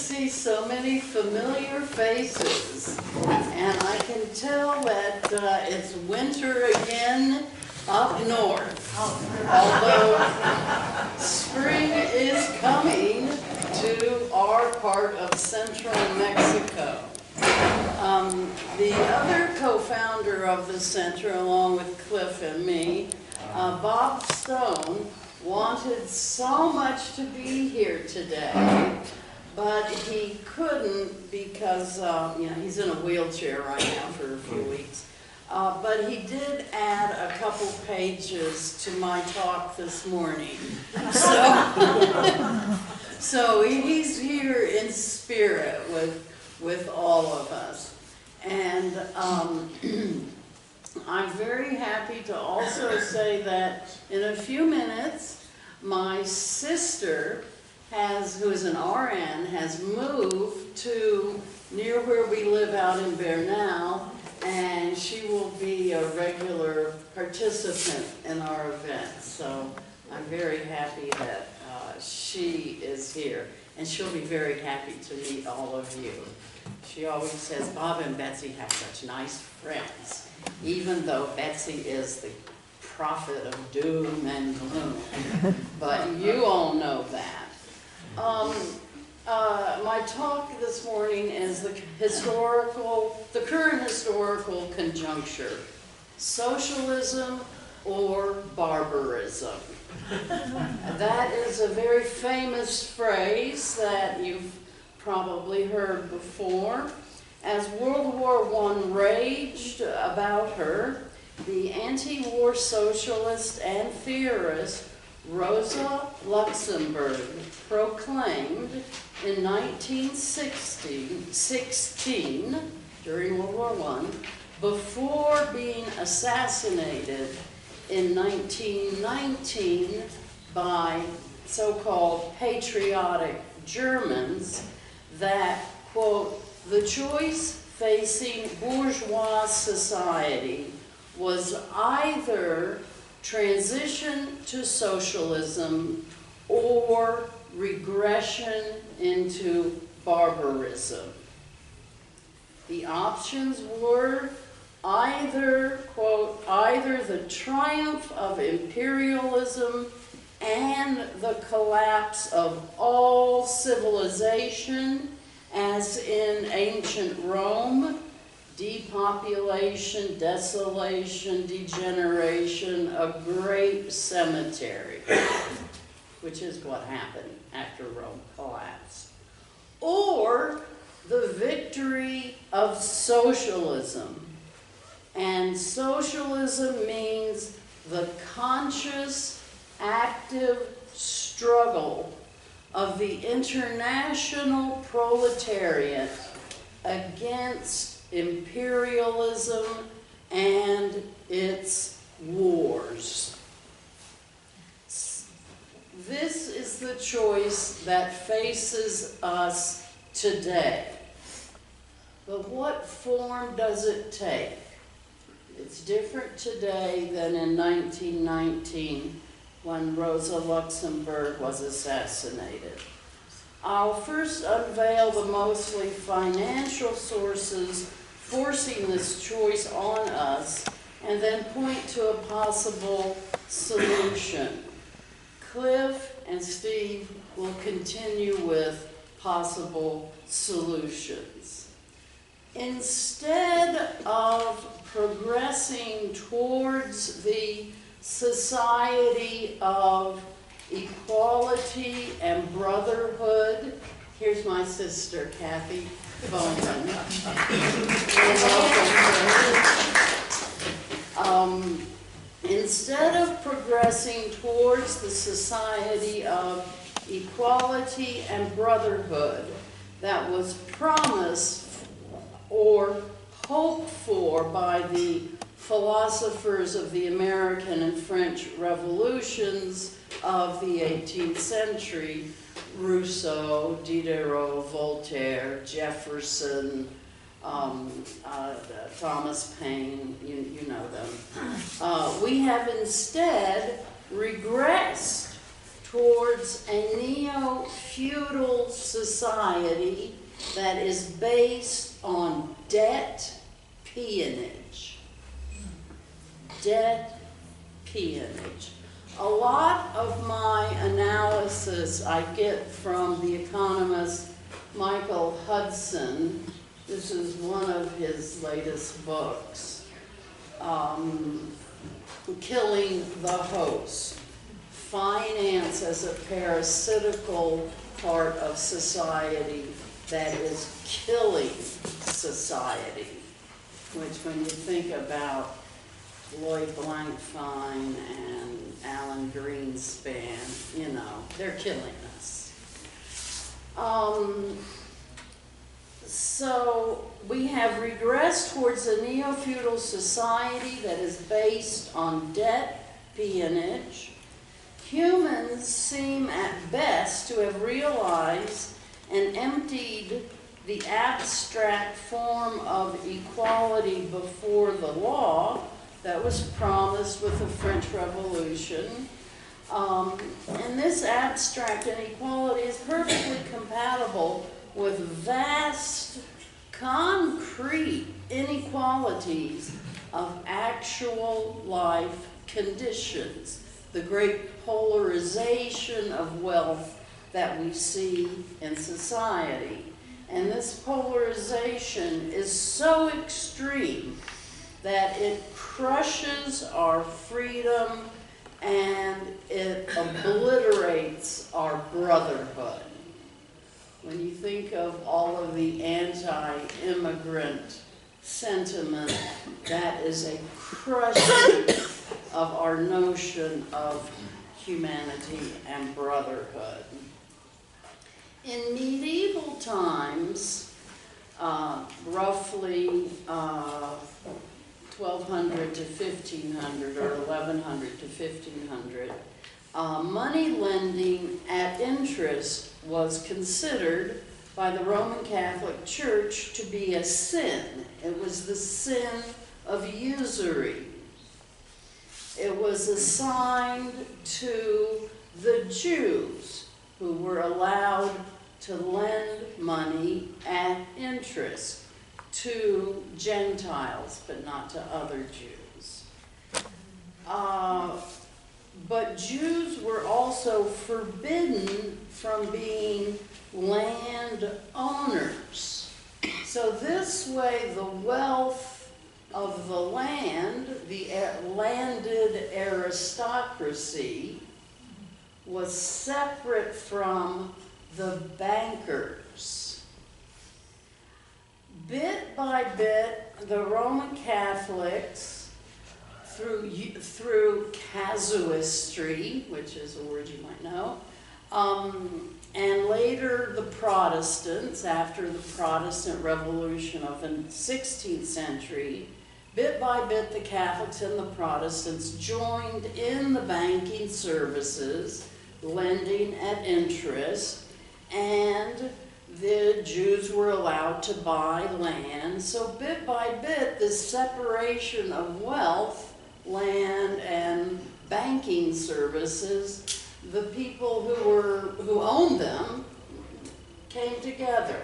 see so many familiar faces, and I can tell that it's winter again up north, although spring is coming to our part of central Mexico. The other co-founder of the center, along with Cliff and me, Bob Stone, wanted so much to be here today, but he couldn't because you know, he's in a wheelchair right now for a few weeks. But he did add a couple pages to my talk this morning. So he's here in spirit with all of us. And I'm very happy to also say that in a few minutes, my sister who is an RN, has moved to near where we live out in Bernal, and she will be a regular participant in our event. So I'm very happy that she is here, and she'll be very happy to meet all of you. She always says, Bob and Betsy have such nice friends, even though Betsy is the prophet of doom and gloom. But you all know that. My talk this morning is the current historical conjuncture, socialism or barbarism. That is a very famous phrase that you've probably heard before. As World War I raged about her, the anti-war socialist and theorist Rosa Luxemburg proclaimed in 1916, during World War I, before being assassinated in 1919 by so-called patriotic Germans, that, quote, the choice facing bourgeois society was either transition to socialism or regression into barbarism. The options were either, quote, either the triumph of imperialism and the collapse of all civilization, as in ancient Rome, depopulation, desolation, degeneration, a great cemetery, which is what happened after Rome collapsed. Or the victory of socialism. And socialism means the conscious, active struggle of the international proletariat against imperialism and its wars. This is the choice that faces us today. But what form does it take? It's different today than in 1919 when Rosa Luxemburg was assassinated. I'll first unveil the mostly financial sources forcing this choice on us, and then point to a possible solution. Cliff and Steve will continue with possible solutions. Instead of progressing towards the society of equality and brotherhood, here's my sister, Kathy Bowman. Instead of progressing towards the society of equality and brotherhood that was promised or hoped for by the philosophers of the American and French revolutions of the 18th century, Rousseau, Diderot, Voltaire, Jefferson, Thomas Paine, you know them. We have instead regressed towards a neo-feudal society that is based on debt peonage. Debt peonage. A lot of my analysis I get from the economist Michael Hudson. This is one of his latest books, Killing the Host. Finance as a parasitical part of society that is killing society, which when you think about Lloyd Blankfein and Alan Greenspan, you know, they're killing us. So we have regressed towards a neo-feudal society that is based on debt peonage. Humans seem at best to have realized and emptied the abstract form of equality before the law that was promised with the French Revolution. And this abstract inequality is perfectly compatible with vast, concrete inequalities of actual life conditions, the great polarization of wealth that we see in society. And this polarization is so extreme that it crushes our freedom and it obliterates our brotherhood. When you think of all of the anti-immigrant sentiment, that is a crushing of our notion of humanity and brotherhood. In medieval times, roughly 1200 to 1500 or 1100 to 1500, money lending at interest was considered by the Roman Catholic Church to be a sin. It was the sin of usury. It was assigned to the Jews, who were allowed to lend money at interest to Gentiles, but not to other Jews. But Jews were also forbidden from being landowners. So this way, the wealth of the land, the landed aristocracy, was separate from the bankers. Bit by bit, the Roman Catholics, through casuistry, which is a word you might know, and later the Protestants, after the Protestant Revolution of the 16th century, bit by bit the Catholics and the Protestants joined in the banking services, lending at interest, and the Jews were allowed to buy land. So bit by bit, this separation of wealth, land, and banking services, the people who owned them came together.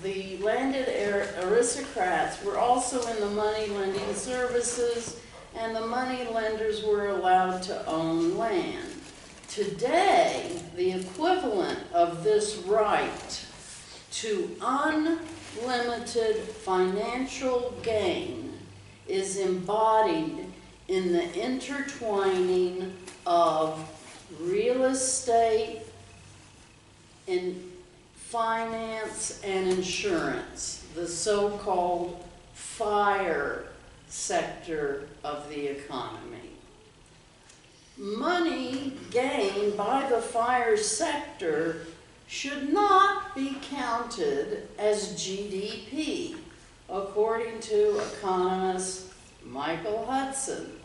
The landed aristocrats were also in the money lending services, and the money lenders were allowed to own land. Today, the equivalent of this right to unlimited financial gain is embodied in the intertwining of real estate, in finance, and insurance, the so-called FIRE sector of the economy. Money gained by the FIRE sector should not be counted as GDP, according to economist Michael Hudson,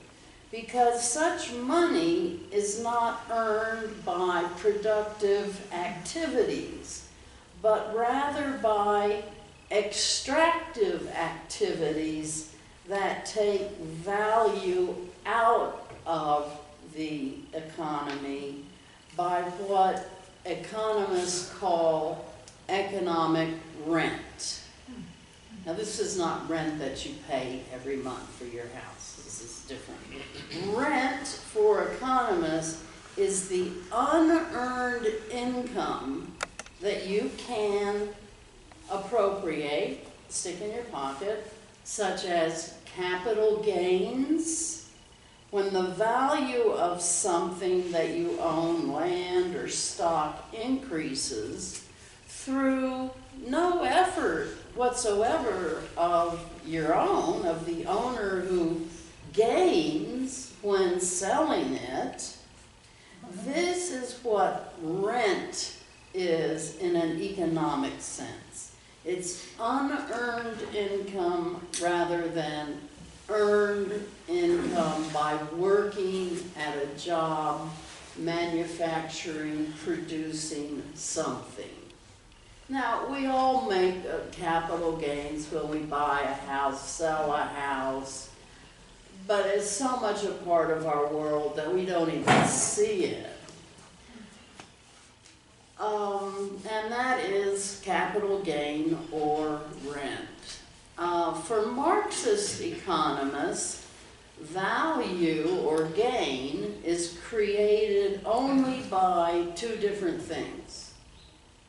because such money is not earned by productive activities, but rather by extractive activities that take value out of the economy by what economists call economic rent. Now, this is not rent that you pay every month for your house. This is different. Rent, for economists, is the unearned income that you can appropriate, stick in your pocket, such as capital gains. When the value of something that you own, land or stock, increases through no effort whatsoever of your own, of the owner who gains when selling it, this is what rent is in an economic sense. It's unearned income rather than earned income by working at a job, manufacturing, producing something. Now, we all make capital gains when we buy a house, sell a house, but it's so much a part of our world that we don't even see it. And that is capital gain or rent. For Marxist economists, value or gain is created only by two different things: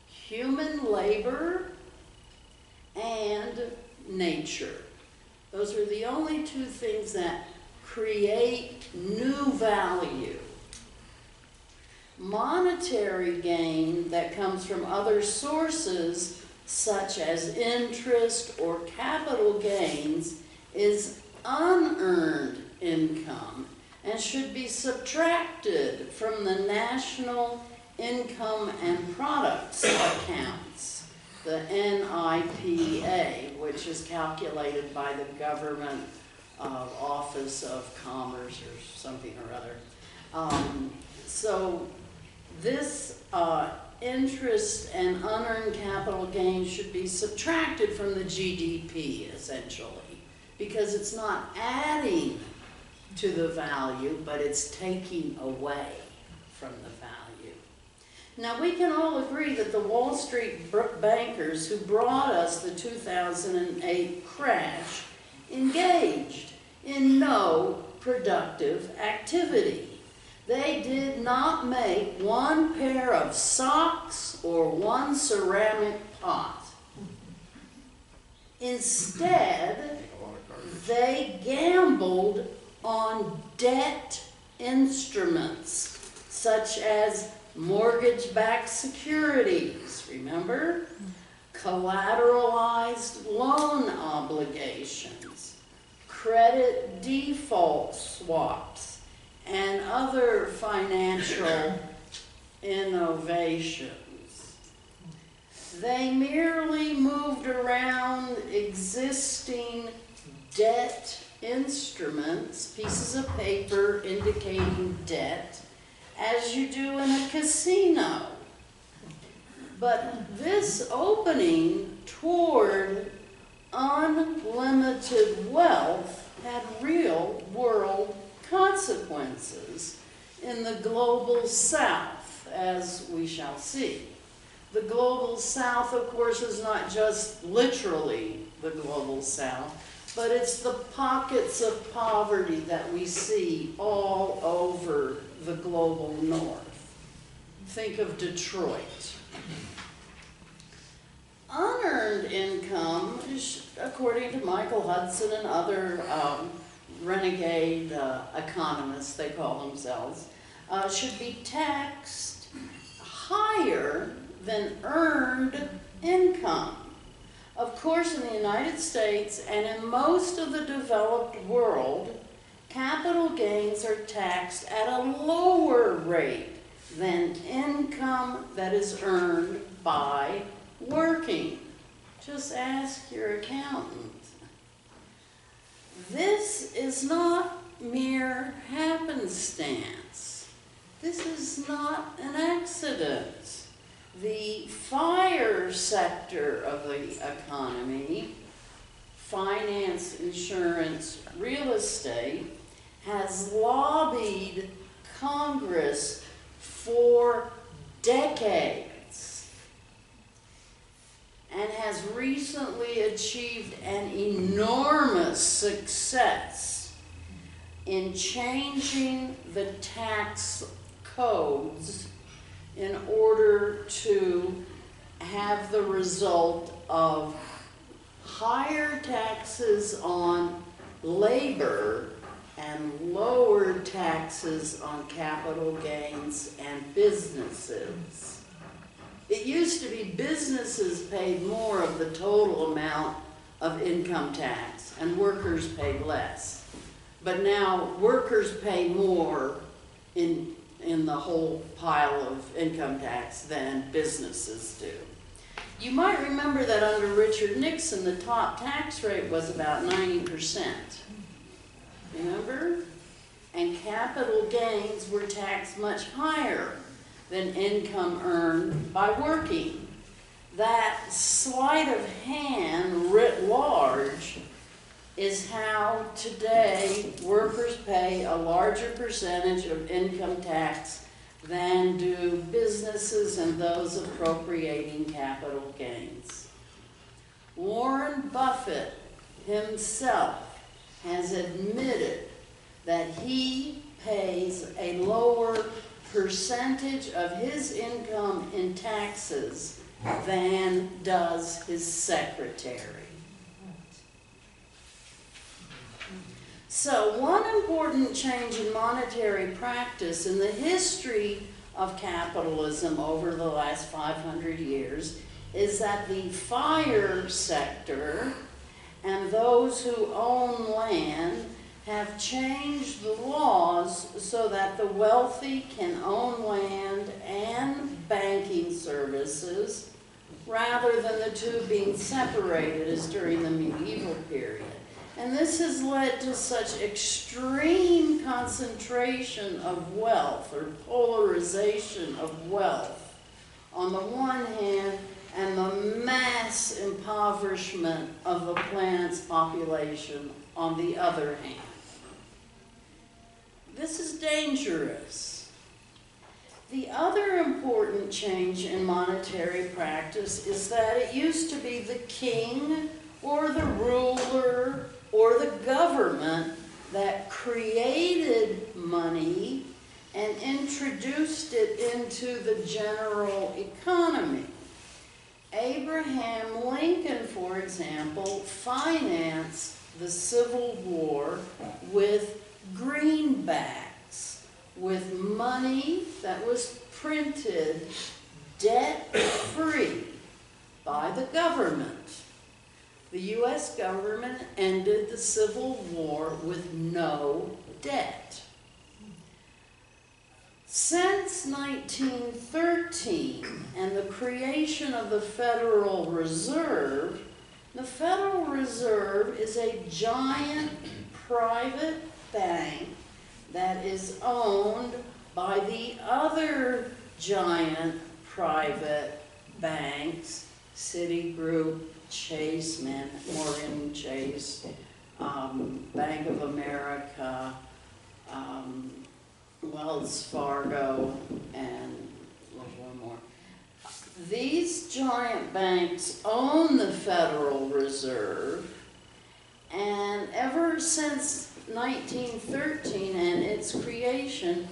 human labor and nature. Those are the only two things that create new value. Monetary gain that comes from other sources, such as interest or capital gains, is unearned income and should be subtracted from the national income and products accounts, the NIPA, which is calculated by the government Office of Commerce or something or other. So this interest and unearned capital gain should be subtracted from the GDP, essentially, because it's not adding to the value, but it's taking away from the value. Now, we can all agree that the Wall Street bankers who brought us the 2008 crash engaged in no productive activity. They did not make one pair of socks or one ceramic pot. Instead, they gambled on debt instruments, such as mortgage-backed securities, remember? Collateralized loan obligations, credit default swaps, and other financial innovations. They merely moved around existing debt instruments, pieces of paper indicating debt, as you do in a casino. But this opening toward unlimited wealth had real world consequences in the global south, as we shall see. The global south, of course, is not just literally the global south, but it's the pockets of poverty that we see all over the global north. Think of Detroit. Unearned income, according to Michael Hudson and other renegade economists, they call themselves, should be taxed higher than earned income. Of course, in the United States and in most of the developed world, capital gains are taxed at a lower rate than income that is earned by working. Just ask your accountant. This is not mere happenstance. This is not an accident. The fire sector of the economy finance, insurance, real estate, has lobbied Congress for decades and has recently achieved an enormous success in changing the tax codes in order to have the result of higher taxes on labor and lower taxes on capital gains and businesses. It used to be businesses paid more of the total amount of income tax and workers paid less. But now workers pay more in the whole pile of income tax than businesses do. You might remember that under Richard Nixon, the top tax rate was about 90%. Remember? And capital gains were taxed much higher than income earned by working. That sleight of hand writ large is how today workers pay a larger percentage of income tax than do businesses and those appropriating capital gains. Warren Buffett himself has admitted that he pays a lower percentage of his income in taxes than does his secretary. So one important change in monetary practice in the history of capitalism over the last 500 years is that the fire sector and those who own land have changed the laws so that the wealthy can own land and banking services rather than the two being separated as during the medieval period. And this has led to such extreme concentration of wealth or polarization of wealth on the one hand and the mass impoverishment of the planet's population on the other hand. This is dangerous. The other important change in monetary practice is that it used to be the king or the ruler or the government that created money and introduced it into the general economy. Abraham Lincoln, for example, financed the Civil War with greenbacks, with money that was printed debt-free by the government. The U.S. government ended the Civil War with no debt. Since 1913 and the creation of the Federal Reserve is a giant private bank that is owned by the other giant private banks, Citigroup, Chase, Morgan Chase, Bank of America, Wells Fargo, and one more. These giant banks own the Federal Reserve, and ever since 1913 and its creation,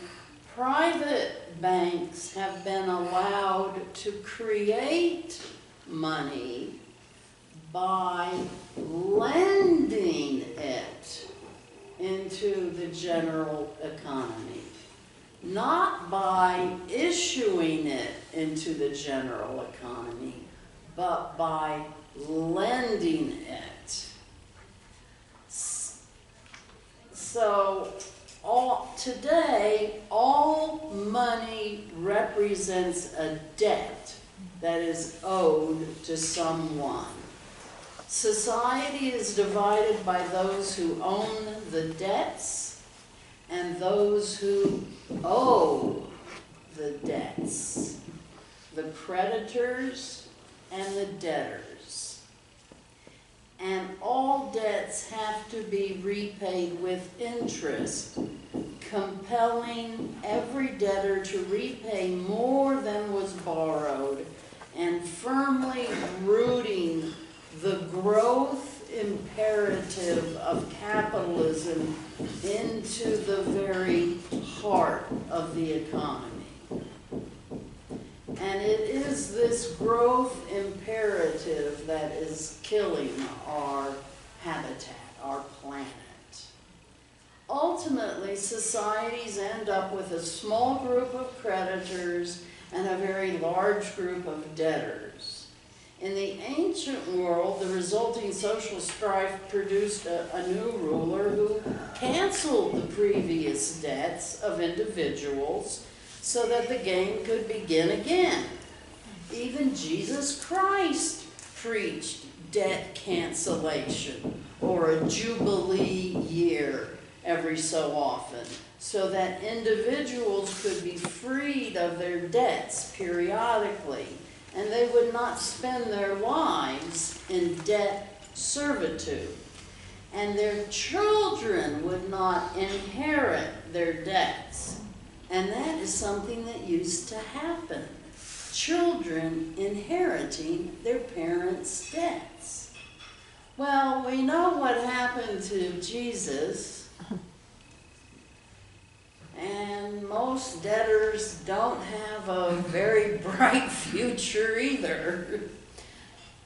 private banks have been allowed to create money by lending it into the general economy, not by issuing it into the general economy, but by lending it. So today, all money represents a debt that is owed to someone. Society is divided by those who own the debts and those who owe the debts, the creditors and the debtors. and all debts have to be repaid with interest, compelling every debtor to repay more than was borrowed, and firmly rooting the growth imperative of capitalism into the very heart of the economy. And it is this growth imperative that is killing our habitat, our planet. Ultimately, societies end up with a small group of creditors and a very large group of debtors. In the ancient world, the resulting social strife produced a new ruler who canceled the previous debts of individuals so that the game could begin again. Even Jesus Christ preached debt cancellation or a jubilee year every so often, so that individuals could be freed of their debts periodically, and they would not spend their lives in debt servitude, and their children would not inherit their debts. And that is something that used to happen. Children inheriting their parents' debts. Well, we know what happened to Jesus, and most debtors don't have a very bright future either.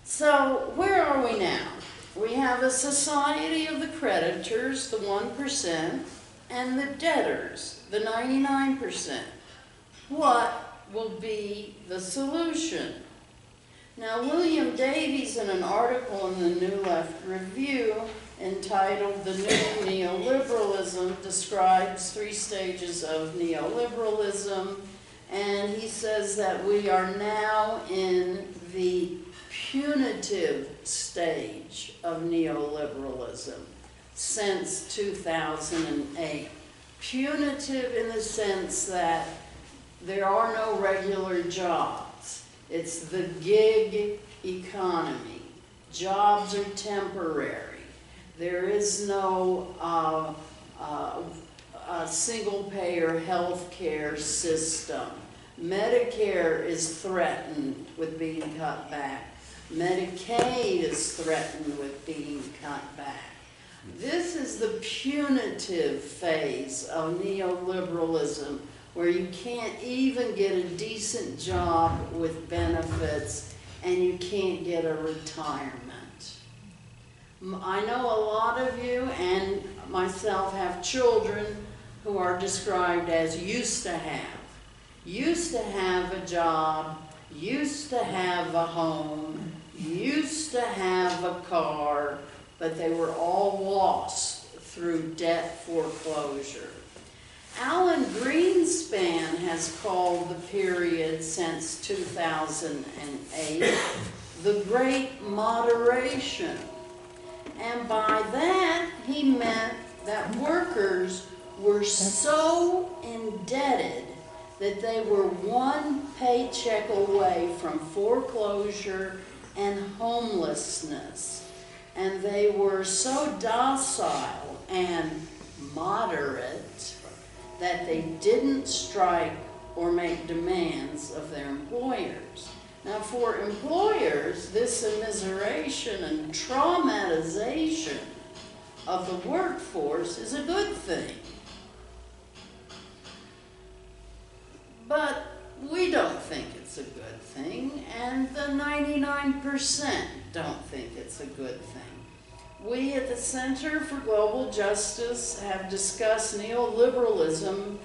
So where are we now? We have a society of the creditors, the 1%, and the debtors, the 99%. What will be the solution? Now, William Davies, in an article in the New Left Review entitled "The New Neoliberalism," describes 3 stages of neoliberalism, and he says that we are now in the punitive stage of neoliberalism since 2008. Punitive in the sense that there are no regular jobs. It's the gig economy. Jobs are temporary. There is no single-payer health care system. Medicare is threatened with being cut back. Medicaid is threatened with being cut back. This is the punitive phase of neoliberalism, where you can't even get a decent job with benefits and you can't get a retirement. I know a lot of you and myself have children who are described as used to have. Used to have a job, used to have a home, used to have a car, but they were all lost through debt foreclosure. Alan Greenspan has called the period since 2008 the Great Moderation. And by that, he meant that workers were so indebted that they were one paycheck away from foreclosure and homelessness. And they were so docile and moderate that they didn't strike or make demands of their employers. Now, for employers, this immiseration and traumatization of the workforce is a good thing. But we don't think it's a good thing, and the 99% don't think it's a good thing. We at the Center for Global Justice have discussed neoliberalism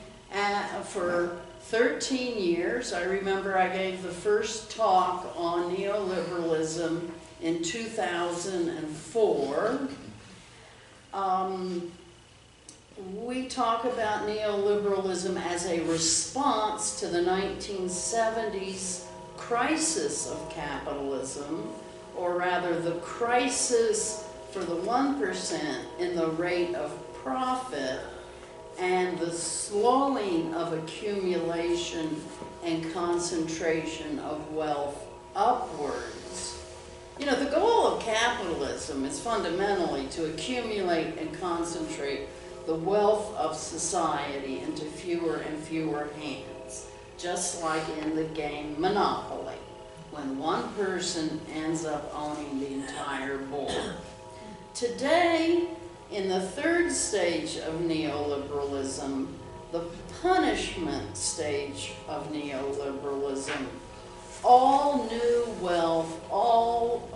for 13 years. I remember I gave the first talk on neoliberalism in 2004. We talk about neoliberalism as a response to the 1970s crisis of capitalism, or rather the crisis for the 1% in the rate of profit and the slowing of accumulation and concentration of wealth upwards. You know, the goal of capitalism is fundamentally to accumulate and concentrate the wealth of society into fewer and fewer hands, just like in the game Monopoly, when one person ends up owning the entire board. Today, in the third stage of neoliberalism, the punishment stage of neoliberalism, all new wealth, all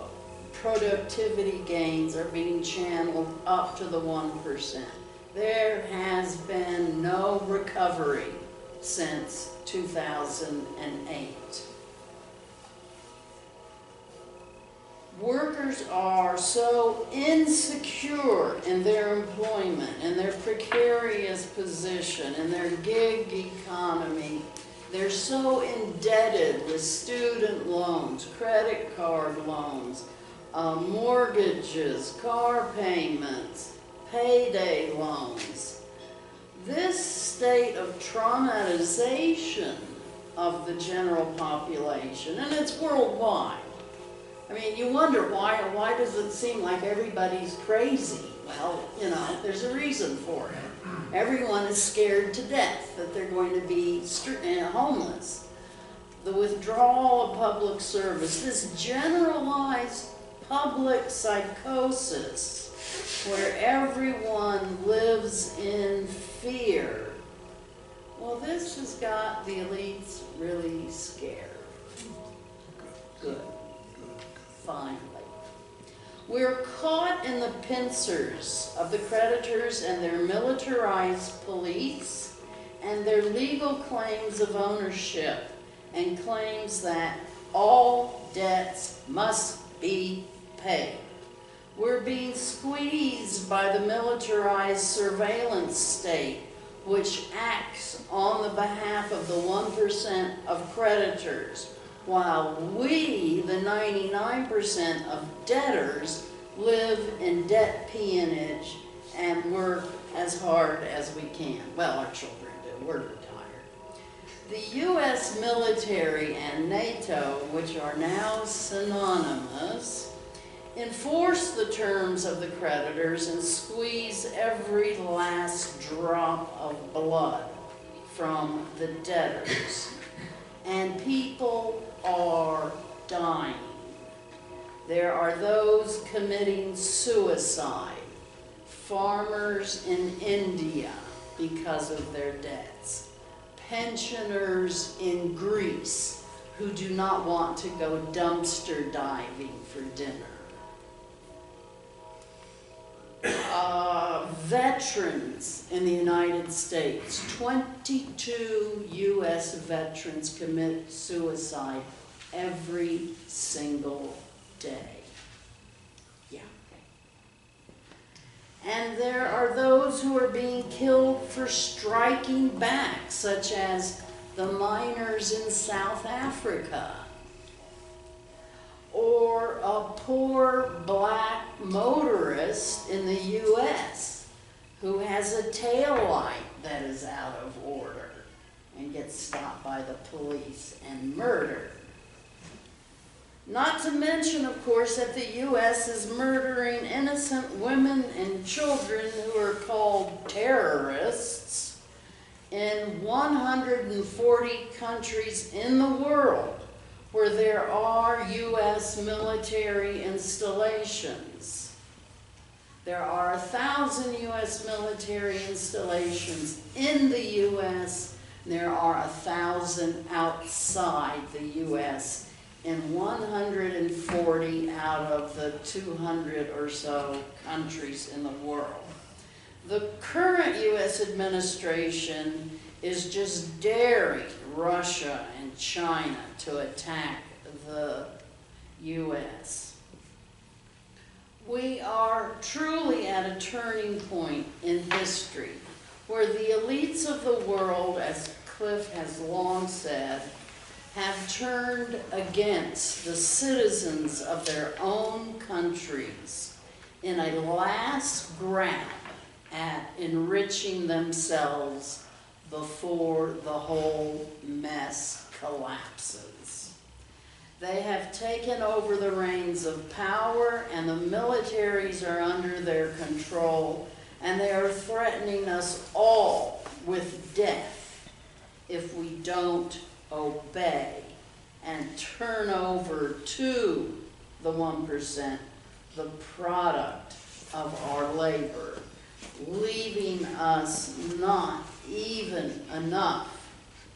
productivity gains are being channeled up to the 1%. There has been no recovery since 2008. Workers are so insecure in their employment, in their precarious position, in their gig economy. They're so indebted with student loans, credit card loans, mortgages, car payments, payday loans. This state of traumatization of the general population, and it's worldwide. I mean, you wonder why does it seem like everybody's crazy? Well, you know, there's a reason for it. Everyone is scared to death that they're going to be homeless. The withdrawal of public service, this generalized public psychosis where everyone lives in fear. Well, this has got the elites really scared. Good. Finally. We're caught in the pincers of the creditors and their militarized police and their legal claims of ownership and claims that all debts must be paid. We're being squeezed by the militarized surveillance state, which acts on the behalf of the 1% of creditors, while we, the 99% of debtors, live in debt peonage and work as hard as we can. Well, our children do. We're retired. The U.S. military and NATO, which are now synonymous, enforce the terms of the creditors and squeeze every last drop of blood from the debtors. And people are dying. There are those committing suicide, farmers in India because of their debts, pensioners in Greece who do not want to go dumpster diving for dinner. Veterans in the United States, 22 U.S. veterans commit suicide every single day. Yeah. And there are those who are being killed for striking back, such as the miners in South Africa, or a poor black motorist in the U.S. who has a taillight that is out of order and gets stopped by the police and murdered. Not to mention, of course, that the U.S. is murdering innocent women and children who are called terrorists in 140 countries in the world where there are U.S. military installations. There are 1,000 U.S. military installations in the U.S. There are 1,000 outside the U.S. in 140 out of the 200 or so countries in the world. The current U.S. administration is just daring Russia and China to attack the U.S. We are truly at a turning point in history where the elites of the world, as Cliff has long said, have turned against the citizens of their own countries in a last grab at enriching themselves before the whole mess collapses. They have taken over the reins of power, and the militaries are under their control, and they are threatening us all with death if we don't obey and turn over to the 1% the product of our labor, leaving us not even enough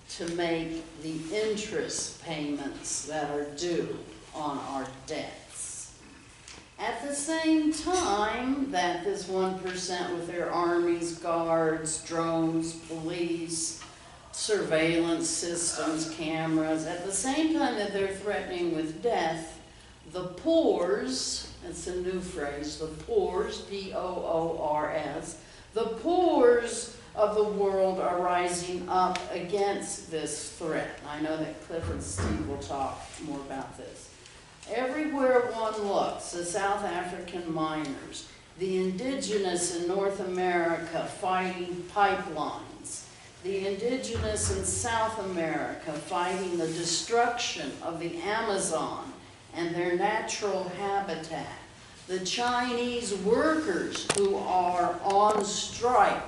to make the interest payments that are due on our debts. At the same time that this 1% with their armies, guards, drones, police, surveillance systems, cameras, at the same time that they're threatening with death, the poors, that's a new phrase, the poors, P-O-O-R-S, the poors of the world are rising up against this threat. I know that Cliff and Steve will talk more about this. Everywhere one looks, the South African miners, the indigenous in North America fighting pipelines, the indigenous in South America fighting the destruction of the Amazon and their natural habitat, the Chinese workers who are on strike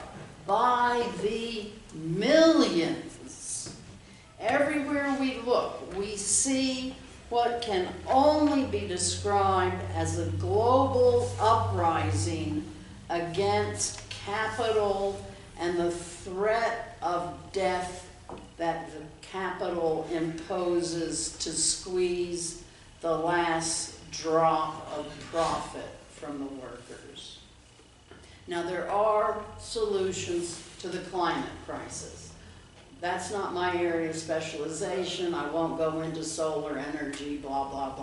by the millions. Everywhere we look, we see what can only be described as a global uprising against capital and the threat of death that the capital imposes to squeeze the last drop of profit from the workers. Now, there are solutions to the climate crisis. That's not my area of specialization. I won't go into solar energy, blah, blah,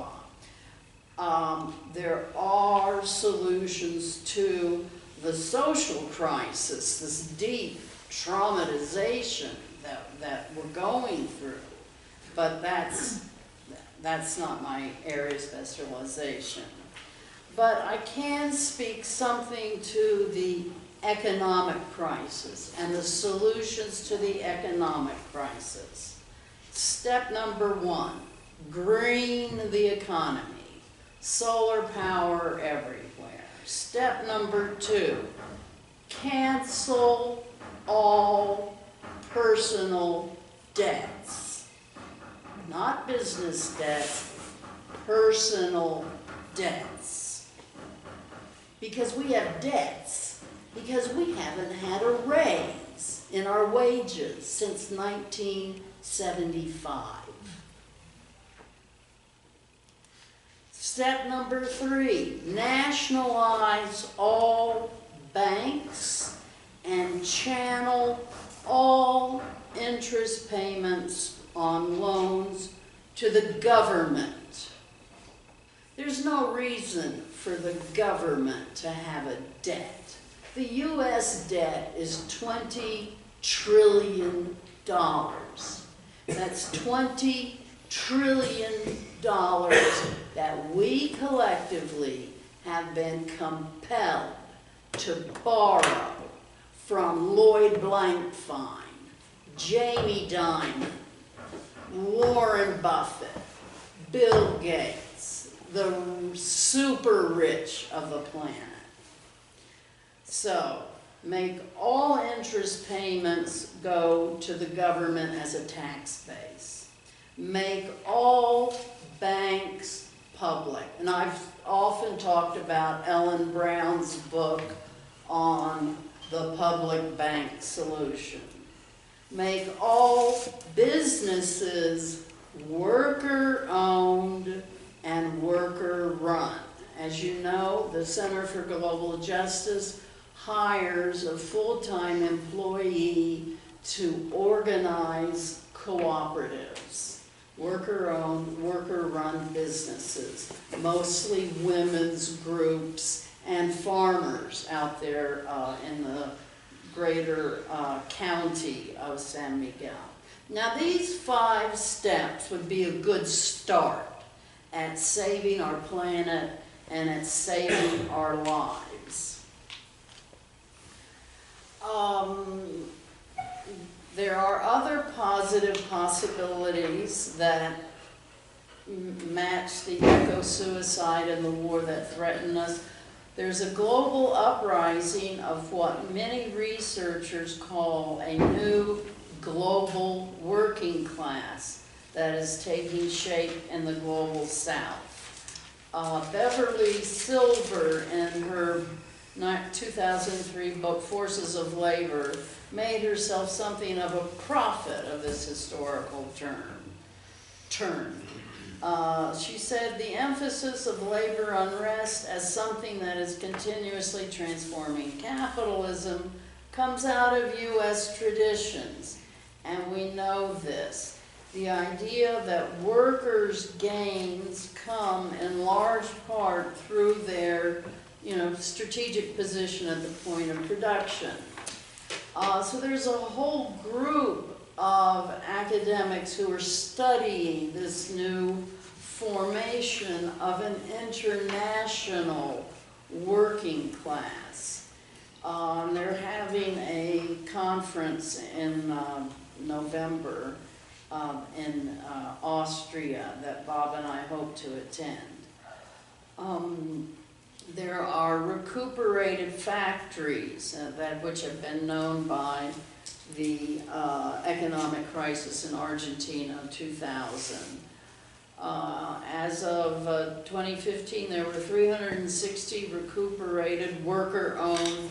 blah. There are solutions to the social crisis, this deep traumatization that we're going through. But that's not my area of specialization. But I can speak something to the economic crisis and the solutions to the economic crisis. Step number 1, green the economy. Solar power everywhere. Step number 2, cancel all personal debts. Not business debts, personal debts. Because we have debts, because we haven't had a raise in our wages since 1975. Step number 3, nationalize all banks and channel all interest payments on loans to the government. There's no reason for the government to have a debt. The U.S. debt is $20 trillion. That's $20 trillion that we collectively have been compelled to borrow from Lloyd Blankfein, Jamie Dimon, Warren Buffett, Bill Gates, the super rich of the planet. So, make all interest payments go to the government as a tax base. Make all banks public. And I've often talked about Ellen Brown's book on the public bank solution. Make all businesses worker-owned and worker-run. As you know, the Center for Global Justice hires a full-time employee to organize cooperatives, worker-owned, worker-run businesses, mostly women's groups and farmers out there in the greater county of San Miguel. Now, these 5 steps would be a good start at saving our planet and at saving our lives. There are other positive possibilities that match the eco-suicide and the war that threaten us. There's a global uprising of what many researchers call a new global working class that is taking shape in the global south. Beverly Silver, in her 2003 book, Forces of Labor, made herself something of a prophet of this historical turn. She said, the emphasis of labor unrest as something that is continuously transforming capitalism comes out of U.S. traditions, and we know this. The idea that workers' gains come in large part through their strategic position at the point of production. So there's a whole group of academics who are studying this new formation of an international working class. They're having a conference in November in Austria that Bob and I hope to attend. There are recuperated factories which have been known by the economic crisis in Argentina of 2000. As of 2015, there were 360 recuperated worker-owned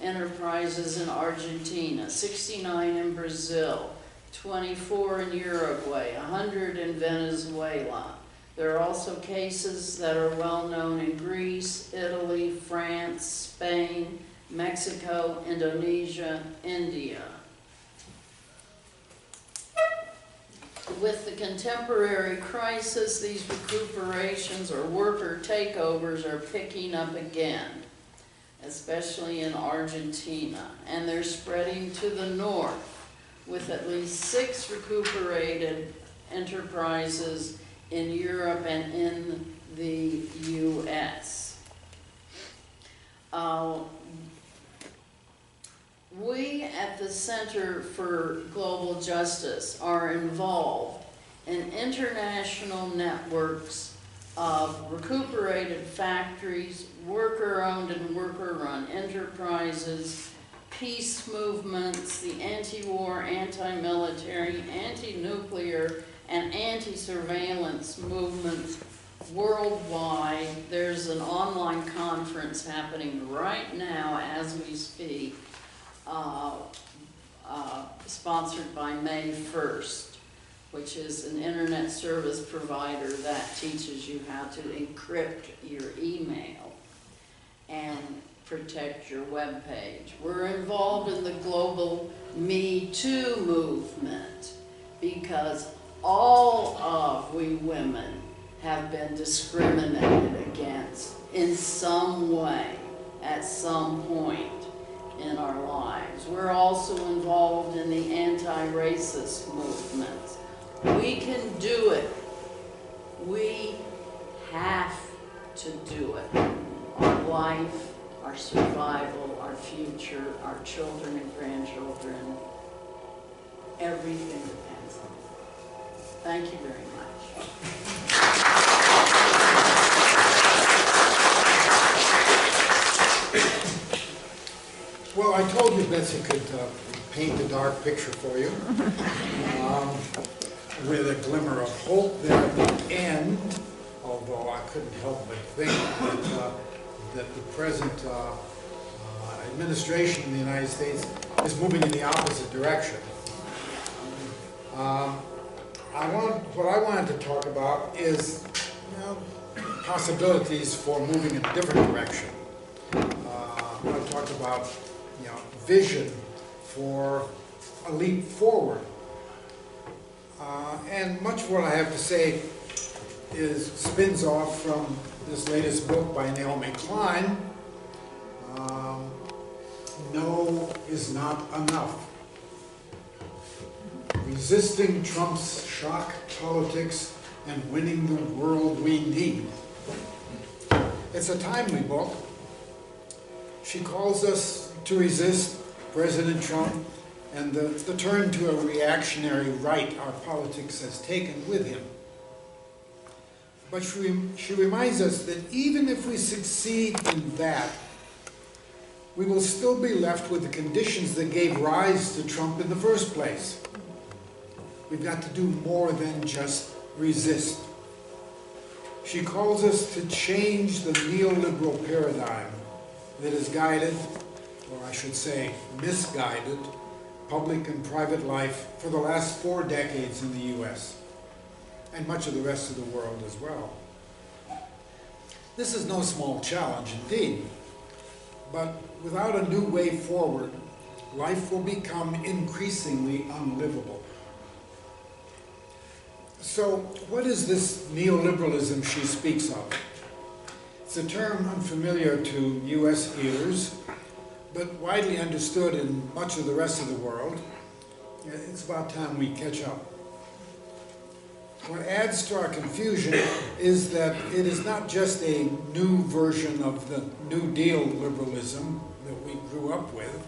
enterprises in Argentina, 69 in Brazil, 24 in Uruguay, 100 in Venezuela. There are also cases that are well known in Greece, Italy, France, Spain, Mexico, Indonesia, India. With the contemporary crisis, these recuperations or worker takeovers are picking up again, especially in Argentina, and they're spreading to the north, with at least 6 recuperated enterprises in Europe and in the U.S. We at the Center for Global Justice are involved in international networks of recuperated factories, worker-owned and worker-run enterprises, peace movements, the anti-war, anti-military, anti-nuclear, and anti-surveillance movements worldwide. There's an online conference happening right now as we speak, sponsored by May 1st, which is an internet service provider that teaches you how to encrypt your email and protect your web page. We're involved in the global Me Too movement because all of we women have been discriminated against in some way at some point in our lives. We're also involved in the anti-racist movements. We can do it. We have to do it. Our life, our survival, our future, our children and grandchildren, everything depends on it. Thank you very much. Well, I told you Betsy could paint the dark picture for you, with a glimmer of hope there at the end, although I couldn't help but think that the present administration in the United States is moving in the opposite direction. What I wanted to talk about is possibilities for moving in a different direction. I want to talk about vision for a leap forward. And much of what I have to say spins off from this latest book by Naomi Klein, No is Not Enough. Resisting Trump's shock politics and winning the world we need. It's a timely book. She calls us to resist President Trump and the turn to a reactionary right our politics has taken with him. But she reminds us that even if we succeed in that, we will still be left with the conditions that gave rise to Trump in the first place. We've got to do more than just resist. She calls us to change the neoliberal paradigm that has guided, or I should say misguided, public and private life for the last 4 decades in the US, and much of the rest of the world as well. This is no small challenge indeed, but without a new way forward, life will become increasingly unlivable. So, what is this neoliberalism she speaks of? It's a term unfamiliar to US ears, but widely understood in much of the rest of the world. It's about time we catch up. What adds to our confusion is that it is not just a new version of the New Deal liberalism that we grew up with.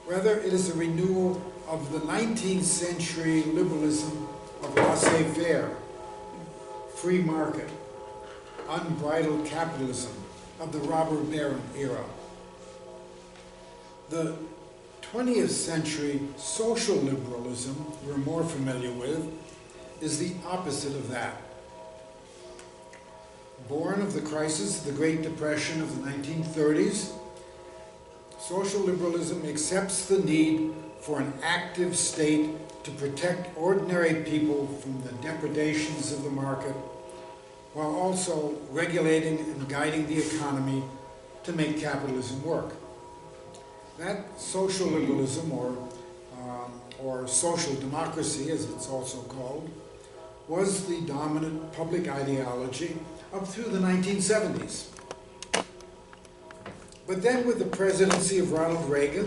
Rather, it is a renewal of the 19th century liberalism of laissez-faire, free market, unbridled capitalism of the robber baron era. The 20th century social liberalism we're more familiar with is the opposite of that. Born of the crisis of the Great Depression of the 1930s, social liberalism accepts the need for an active state to protect ordinary people from the depredations of the market, while also regulating and guiding the economy to make capitalism work. That social liberalism, or social democracy as it's also called, was the dominant public ideology up through the 1970s. But then with the presidency of Ronald Reagan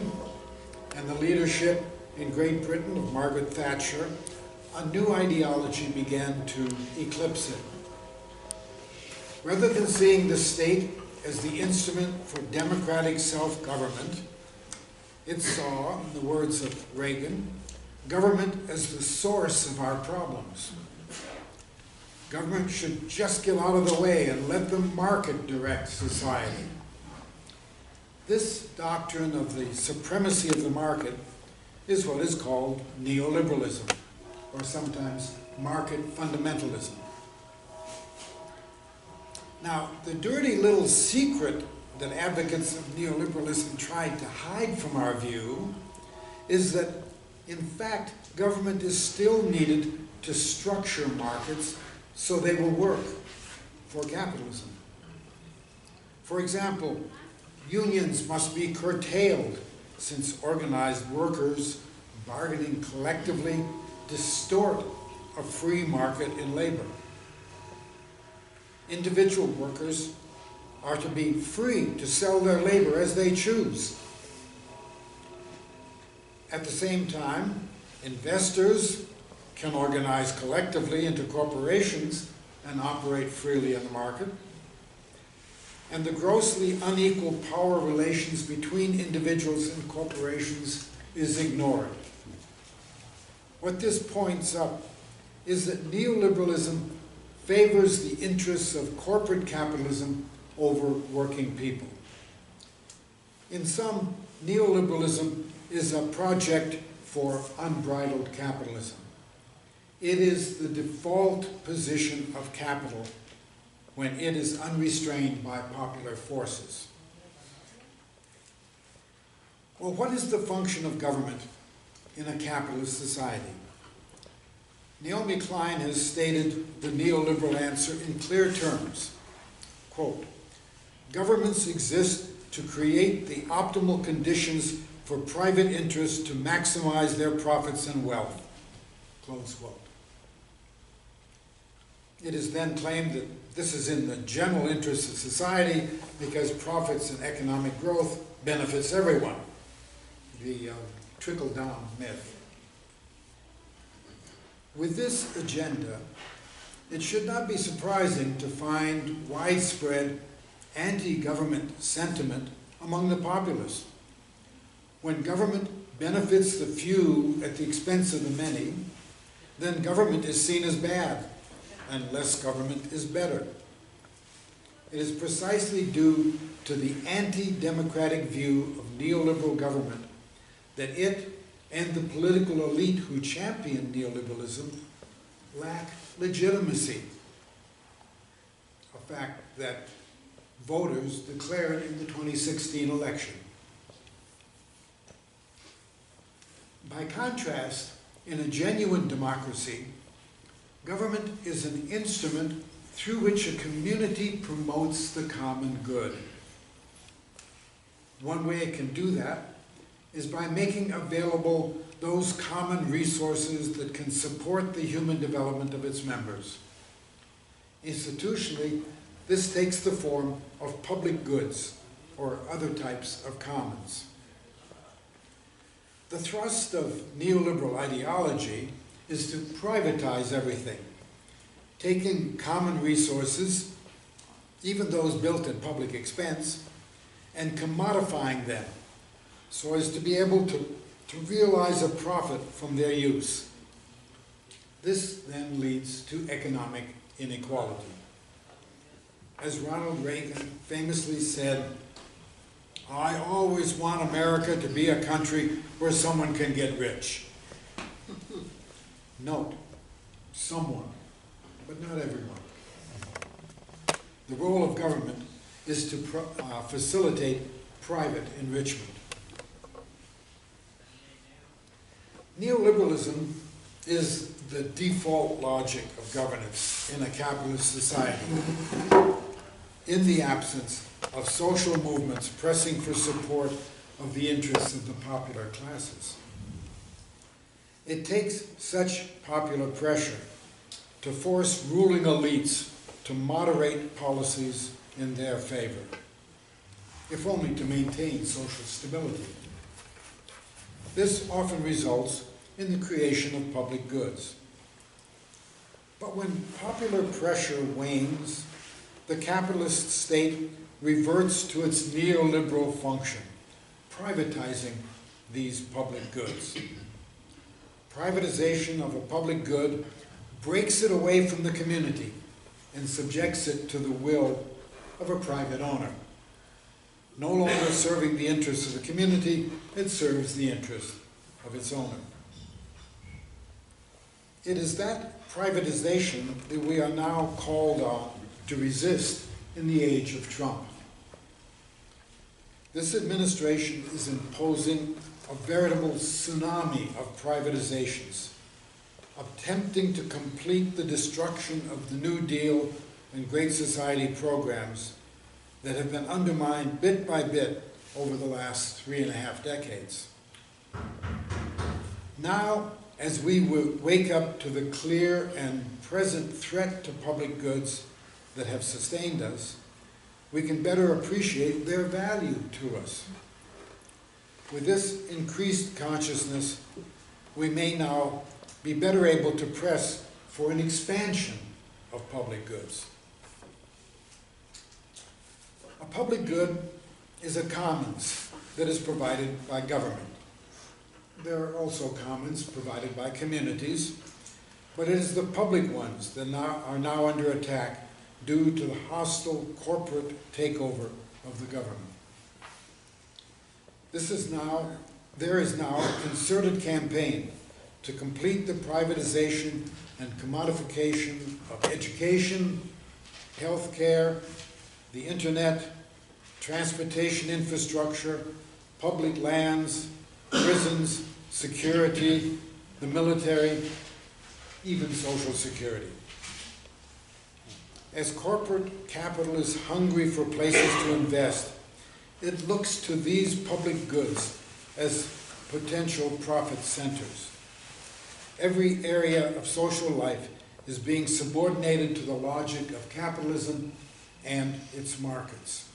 and the leadership in Great Britain of Margaret Thatcher, a new ideology began to eclipse it. Rather than seeing the state as the instrument for democratic self-government, it saw, in the words of Reagan, government as the source of our problems. Government should just get out of the way and let the market direct society. This doctrine of the supremacy of the market is what is called neoliberalism, or sometimes market fundamentalism. Now, the dirty little secret that advocates of neoliberalism tried to hide from our view is that, in fact, government is still needed to structure markets so they will work for capitalism. For example, unions must be curtailed since organized workers bargaining collectively distort a free market in labor. Individual workers are to be free to sell their labor as they choose. At the same time, investors can organize collectively into corporations and operate freely in the market. And the grossly unequal power relations between individuals and corporations is ignored. What this points up is that neoliberalism favors the interests of corporate capitalism over working people. In sum, neoliberalism is a project for unbridled capitalism. It is the default position of capital when it is unrestrained by popular forces. Well, what is the function of government in a capitalist society? Naomi Klein has stated the neoliberal answer in clear terms. Quote, governments exist to create the optimal conditions for private interests to maximize their profits and wealth. Close quote. It is then claimed that this is in the general interest of society because profits and economic growth benefits everyone. The trickle-down myth. With this agenda, it should not be surprising to find widespread anti-government sentiment among the populace. When government benefits the few at the expense of the many, then government is seen as bad, and less government is better. It is precisely due to the anti-democratic view of neoliberal government that it and the political elite who champion neoliberalism lack legitimacy, a fact that voters declared in the 2016 election. By contrast, in a genuine democracy, government is an instrument through which a community promotes the common good. One way it can do that is by making available those common resources that can support the human development of its members. Institutionally, this takes the form of public goods or other types of commons. The thrust of neoliberal ideology is to privatize everything, taking common resources, even those built at public expense, and commodifying them so as to be able to realize a profit from their use. This then leads to economic inequality. As Ronald Reagan famously said, "I always want America to be a country where someone can get rich." Note, someone, but not everyone. The role of government is to facilitate private enrichment. Neoliberalism is the default logic of governance in a capitalist society, in the absence of social movements pressing for support of the interests of the popular classes. It takes such popular pressure to force ruling elites to moderate policies in their favor, if only to maintain social stability. This often results in the creation of public goods. But when popular pressure wanes, the capitalist state reverts to its neoliberal function, privatizing these public goods. Privatization of a public good breaks it away from the community and subjects it to the will of a private owner. No longer serving the interests of the community, it serves the interest of its owner. It is that privatization that we are now called on to resist in the age of Trump. This administration is imposing a veritable tsunami of privatizations, attempting to complete the destruction of the New Deal and Great Society programs that have been undermined bit by bit over the last 3.5 decades. Now, as we wake up to the clear and present threat to public goods that have sustained us, we can better appreciate their value to us. With this increased consciousness, we may now be better able to press for an expansion of public goods. A public good is a commons that is provided by government. There are also commons provided by communities, but it is the public ones that are now under attack due to the hostile corporate takeover of the government. There is now a concerted campaign to complete the privatization and commodification of education, healthcare, the internet, transportation infrastructure, public lands, prisons, security, the military, even Social Security. As corporate capital is hungry for places to invest, it looks to these public goods as potential profit centers. Every area of social life is being subordinated to the logic of capitalism and its markets.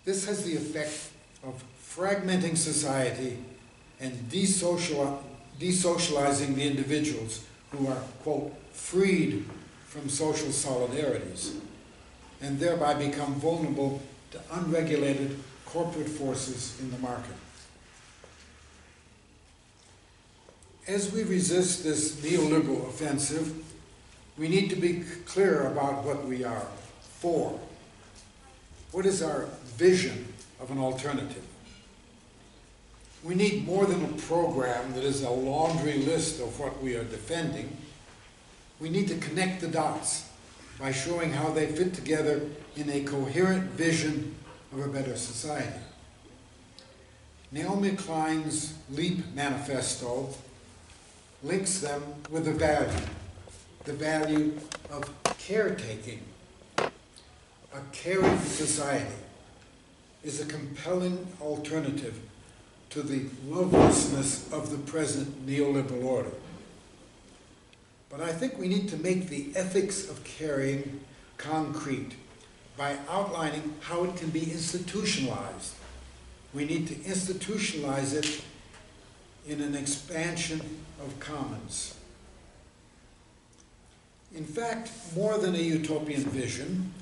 This has the effect of fragmenting society and desocializing the individuals who are, quote, freed from social solidarities, and thereby become vulnerable to unregulated corporate forces in the market. As we resist this neoliberal offensive, We need to be clear about what we are for. What is our vision of an alternative? We need more than a program that is a laundry list of what we are defending. We need to connect the dots by showing how they fit together in a coherent vision of a better society. Naomi Klein's LEAP manifesto links them with the value of caretaking. A caring society is a compelling alternative to the lovelessness of the present neoliberal order. But I think we need to make the ethics of caring concrete by outlining how it can be institutionalized. We need to institutionalize it in an expansion of commons. In fact, more than a utopian vision,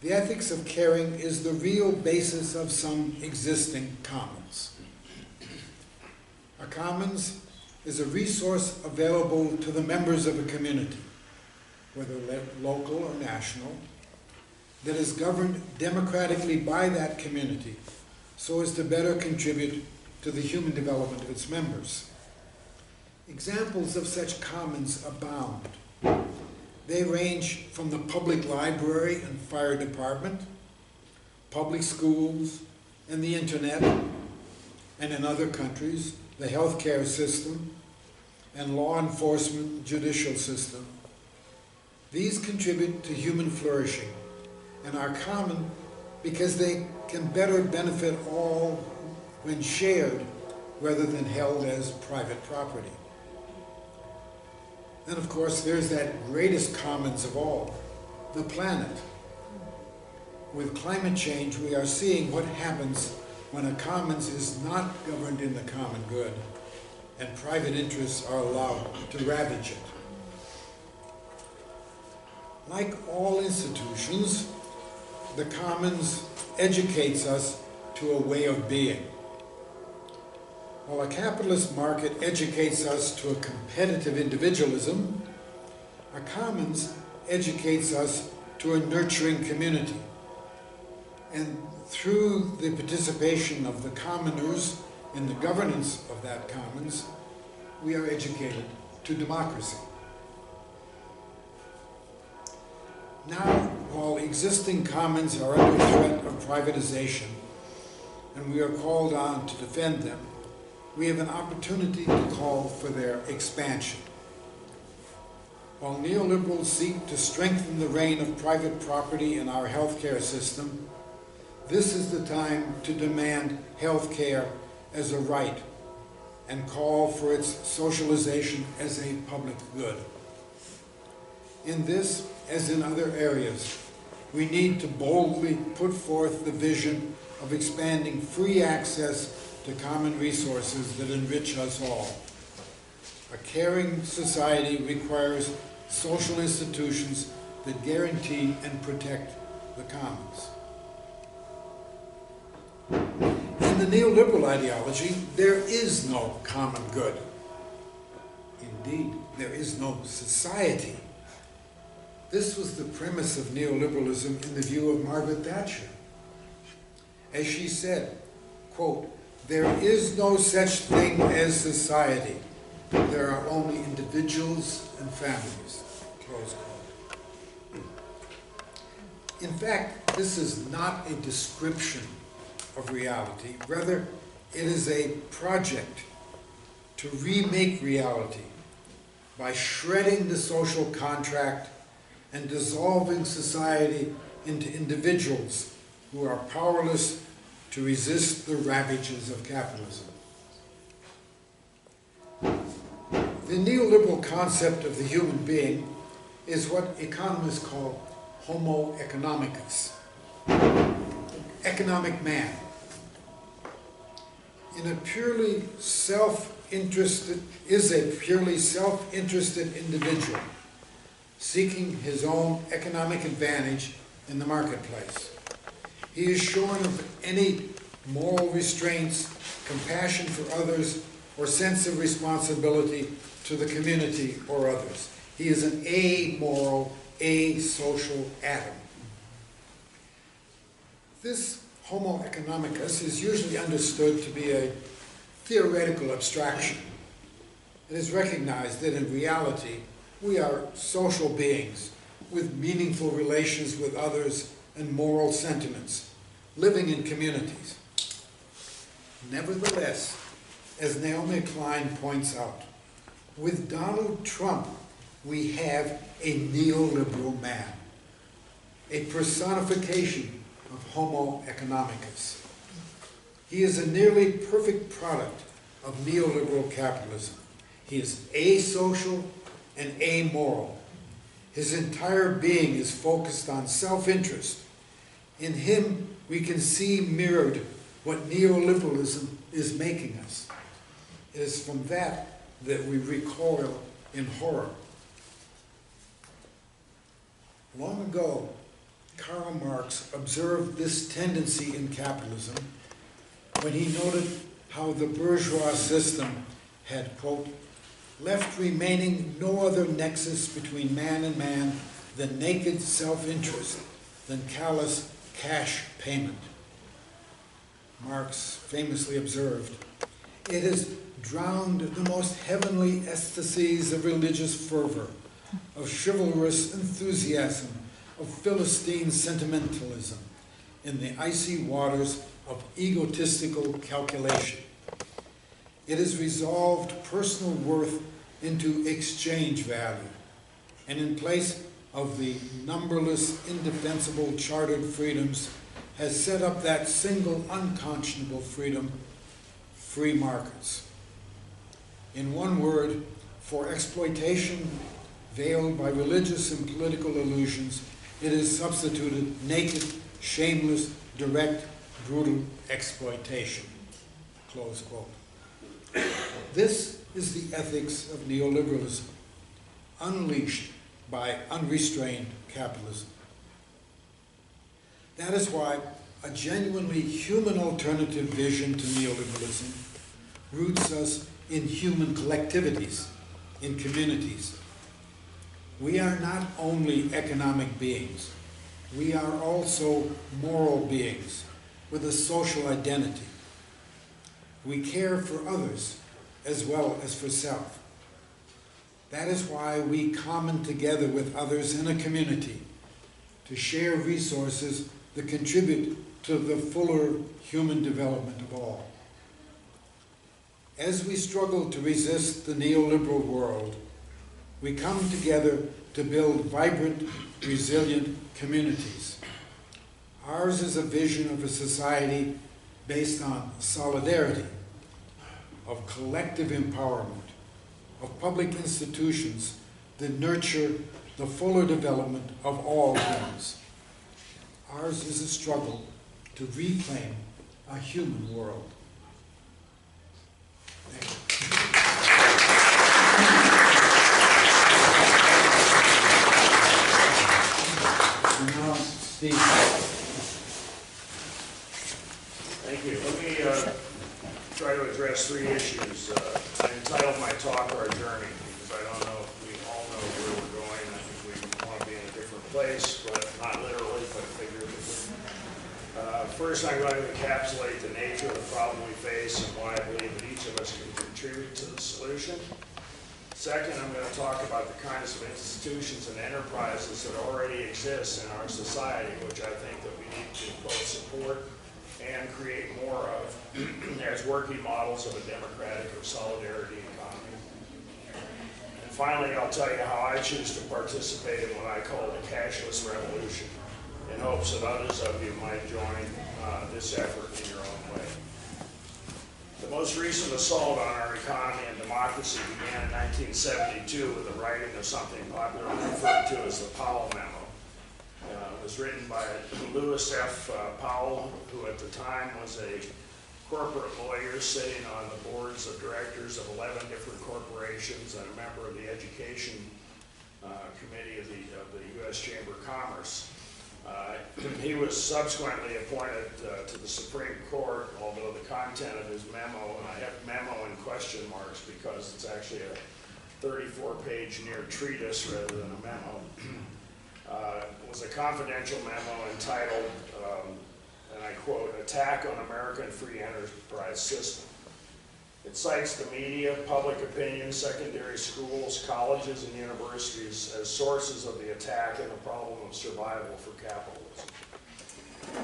the ethics of caring is the real basis of some existing commons. A commons is a resource available to the members of a community, whether local or national, that is governed democratically by that community so as to better contribute to the human development of its members. Examples of such commons abound. They range from the public library and fire department, public schools, and the internet, and in other countries, the healthcare system, and law enforcement judicial system. These contribute to human flourishing and are common because they can better benefit all when shared rather than held as private property. Then, of course, there's that greatest commons of all, the planet. With climate change, we are seeing what happens when a commons is not governed in the common good and private interests are allowed to ravage it. Like all institutions, the commons educates us to a way of being. While a capitalist market educates us to a competitive individualism, a commons educates us to a nurturing community. And through the participation of the commoners in the governance of that commons, we are educated to democracy. Now, while existing commons are under threat of privatization, and we are called on to defend them, we have an opportunity to call for their expansion. While neoliberals seek to strengthen the reign of private property in our healthcare system, this is the time to demand healthcare as a right and call for its socialization as a public good. In this, as in other areas, we need to boldly put forth the vision of expanding free access to common resources that enrich us all. A caring society requires social institutions that guarantee and protect the commons. In the neoliberal ideology, there is no common good. Indeed, there is no society. This was the premise of neoliberalism in the view of Margaret Thatcher. As she said, quote, "There is no such thing as society. There are only individuals and families," close quote. In fact, this is not a description of reality. Rather, it is a project to remake reality by shredding the social contract and dissolving society into individuals who are powerless to resist the ravages of capitalism. The neoliberal concept of the human being is what economists call Homo economicus, economic man. In a purely self-interested individual seeking his own economic advantage in the marketplace. He is shorn of any moral restraints, compassion for others, or sense of responsibility to the community or others. He is an amoral, asocial atom. This Homo economicus is usually understood to be a theoretical abstraction. It is recognized that in reality, we are social beings with meaningful relations with others and moral sentiments, living in communities. Nevertheless, as Naomi Klein points out, with Donald Trump, we have a neoliberal man, a personification of Homo economicus. He is a nearly perfect product of neoliberal capitalism. He is asocial and amoral. His entire being is focused on self-interest. In him, we can see mirrored what neoliberalism is making us. It is from that we recoil in horror. Long ago, Karl Marx observed this tendency in capitalism when he noted how the bourgeois system had, quote, left remaining no other nexus between man and man than naked self-interest, than callous cash payment. Marx famously observed, it has drowned the most heavenly ecstasies of religious fervor, of chivalrous enthusiasm, of Philistine sentimentalism, in the icy waters of egotistical calculation. It has resolved personal worth into exchange value, and in place of the numberless indefensible chartered freedoms, has set up that single unconscionable freedom, free markets. In one word, for exploitation veiled by religious and political illusions, it is substituted naked, shameless, direct, brutal exploitation. Close quote. This is the ethics of neoliberalism, unleashed by unrestrained capitalism. That is why a genuinely human alternative vision to neoliberalism roots us in human collectivities, in communities. We are not only economic beings, we are also moral beings with a social identity. We care for others as well as for self. That is why we common together with others in a community to share resources that contribute to the fuller human development of all. As we struggle to resist the neoliberal world, we come together to build vibrant, resilient communities. Ours is a vision of a society based on solidarity, of collective empowerment, of public institutions that nurture the fuller development of all humans. Ours is a struggle to reclaim a human world. Thank you. And now, Steve. Thank you. Let me try to address three issues. I entitled my talk Our Journey, because I don't know if we all know where we're going. I think we want to be in a different place, but not literally, but figuratively. First, I'm going to encapsulate the nature of the problem we face and why I believe that each of us can contribute to the solution. Second, I'm going to talk about the kinds of institutions and enterprises that already exist in our society, which I think that we need to both support and create more of as working models of a democratic or solidarity economy. And finally, I'll tell you how I choose to participate in what I call the cashless revolution, in hopes that others of you might join this effort in your own way. The most recent assault on our economy and democracy began in 1972 with the writing of something popularly referred to as the Powell Memo. It was written by Lewis F. Powell, who at the time was a corporate lawyer sitting on the boards of directors of 11 different corporations and a member of the Education Committee of the U.S. Chamber of Commerce. He was subsequently appointed to the Supreme Court, although the content of his memo, and I have memo in question marks because it's actually a 34-page near treatise rather than a memo. It was a confidential memo entitled, and I quote, "Attack on American Free Enterprise System." It cites the media, public opinion, secondary schools, colleges, and universities as sources of the attack and the problem of survival for capitalism.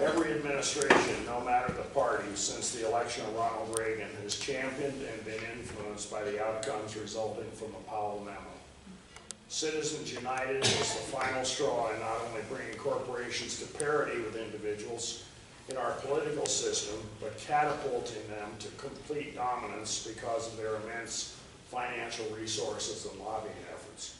Every administration, no matter the party, since the election of Ronald Reagan, has championed and been influenced by the outcomes resulting from the Powell memo. Citizens United was the final straw in not only bringing corporations to parity with individuals in our political system, but catapulting them to complete dominance because of their immense financial resources and lobbying efforts.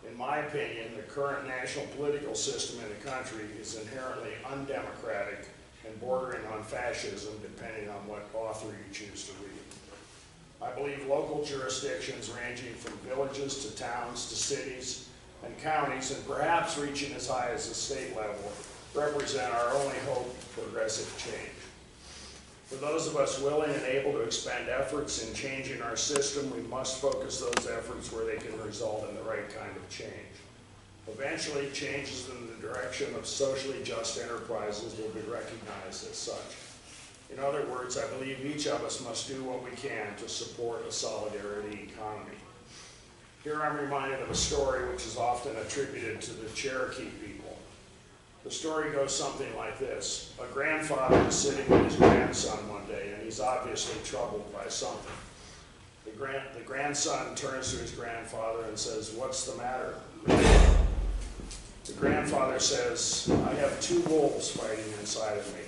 In my opinion, the current national political system in the country is inherently undemocratic and bordering on fascism, depending on what author you choose to read. I believe local jurisdictions ranging from villages to towns to cities and counties, and perhaps reaching as high as the state level, represent our only hope for progressive change. For those of us willing and able to expend efforts in changing our system, we must focus those efforts where they can result in the right kind of change. Eventually, changes in the direction of socially just enterprises will be recognized as such. In other words, I believe each of us must do what we can to support a solidarity economy. Here I'm reminded of a story which is often attributed to the Cherokee people. The story goes something like this. A grandfather is sitting with his grandson one day, and he's obviously troubled by something. The grandson turns to his grandfather and says, "What's the matter?" The grandfather says, "I have two wolves fighting inside of me.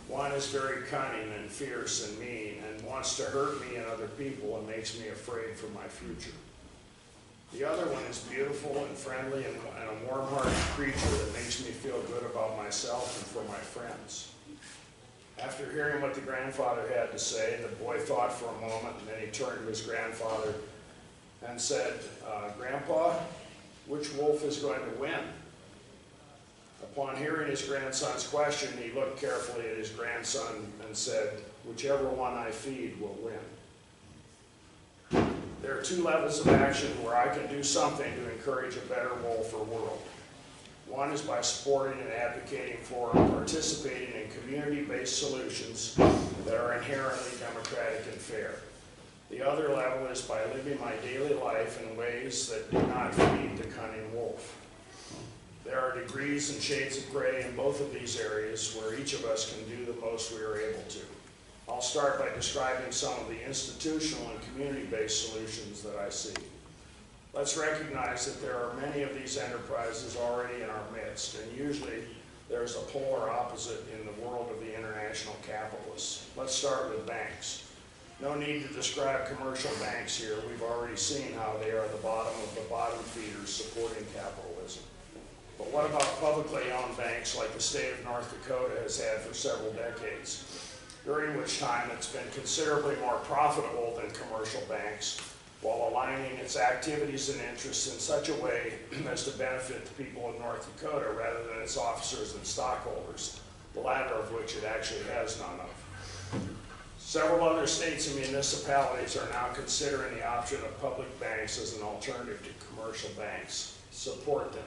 One is very cunning and fierce and mean and wants to hurt me and other people and makes me afraid for my future. The other one is beautiful and friendly and a warm-hearted creature that makes me feel good about myself and for my friends." After hearing what the grandfather had to say, the boy thought for a moment, and then he turned to his grandfather and said, "Grandpa, which wolf is going to win?" Upon hearing his grandson's question, he looked carefully at his grandson and said, "Whichever one I feed will win." There are two levels of action where I can do something to encourage a better wolf or world. One is by supporting and advocating for and participating in community-based solutions that are inherently democratic and fair. The other level is by living my daily life in ways that do not feed the cunning wolf. There are degrees and shades of gray in both of these areas where each of us can do the most we are able to. I'll start by describing some of the institutional and community-based solutions that I see. Let's recognize that there are many of these enterprises already in our midst, and usually there's a polar opposite in the world of the international capitalists. Let's start with banks. No need to describe commercial banks here. We've already seen how they are the bottom of the bottom feeders supporting capitalism. But what about publicly owned banks like the state of North Dakota has had for several decades, during which time it's been considerably more profitable than commercial banks, while aligning its activities and interests in such a way as to benefit the people of North Dakota rather than its officers and stockholders, the latter of which it actually has none of. Several other states and municipalities are now considering the option of public banks as an alternative to commercial banks. Support them.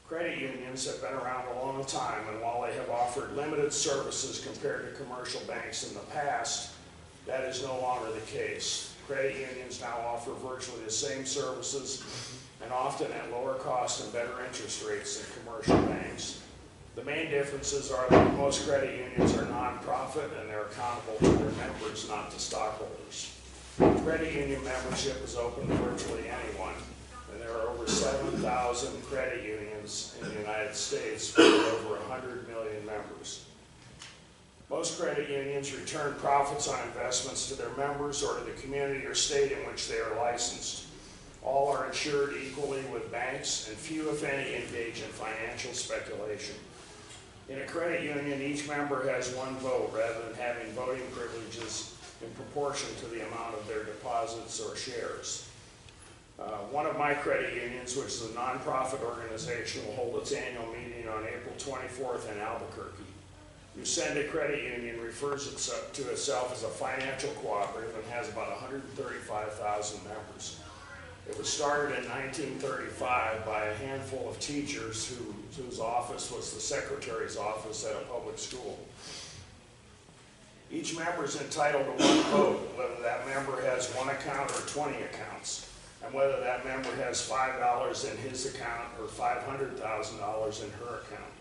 Credit unions have been around a long time, and while they have offered limited services compared to commercial banks in the past, that is no longer the case. Credit unions now offer virtually the same services and often at lower cost and better interest rates than commercial banks. The main differences are that most credit unions are nonprofit and they're accountable to their members, not to stockholders. Credit union membership is open to virtually anyone, and there are over 7,000 credit unions in the United States with over 100 million members. Most credit unions return profits on investments to their members or to the community or state in which they are licensed. All are insured equally with banks, and few, if any, engage in financial speculation. In a credit union, each member has one vote rather than having voting privileges in proportion to the amount of their deposits or shares. One of my credit unions, which is a nonprofit organization, will hold its annual meeting on April 24th in Albuquerque. Usenda Credit Union refers to itself as a financial cooperative and has about 135,000 members. It was started in 1935 by a handful of teachers whose office was the secretary's office at a public school. Each member is entitled to one vote, whether that member has one account or 20 accounts, and whether that member has $5 in his account or $500,000 in her account.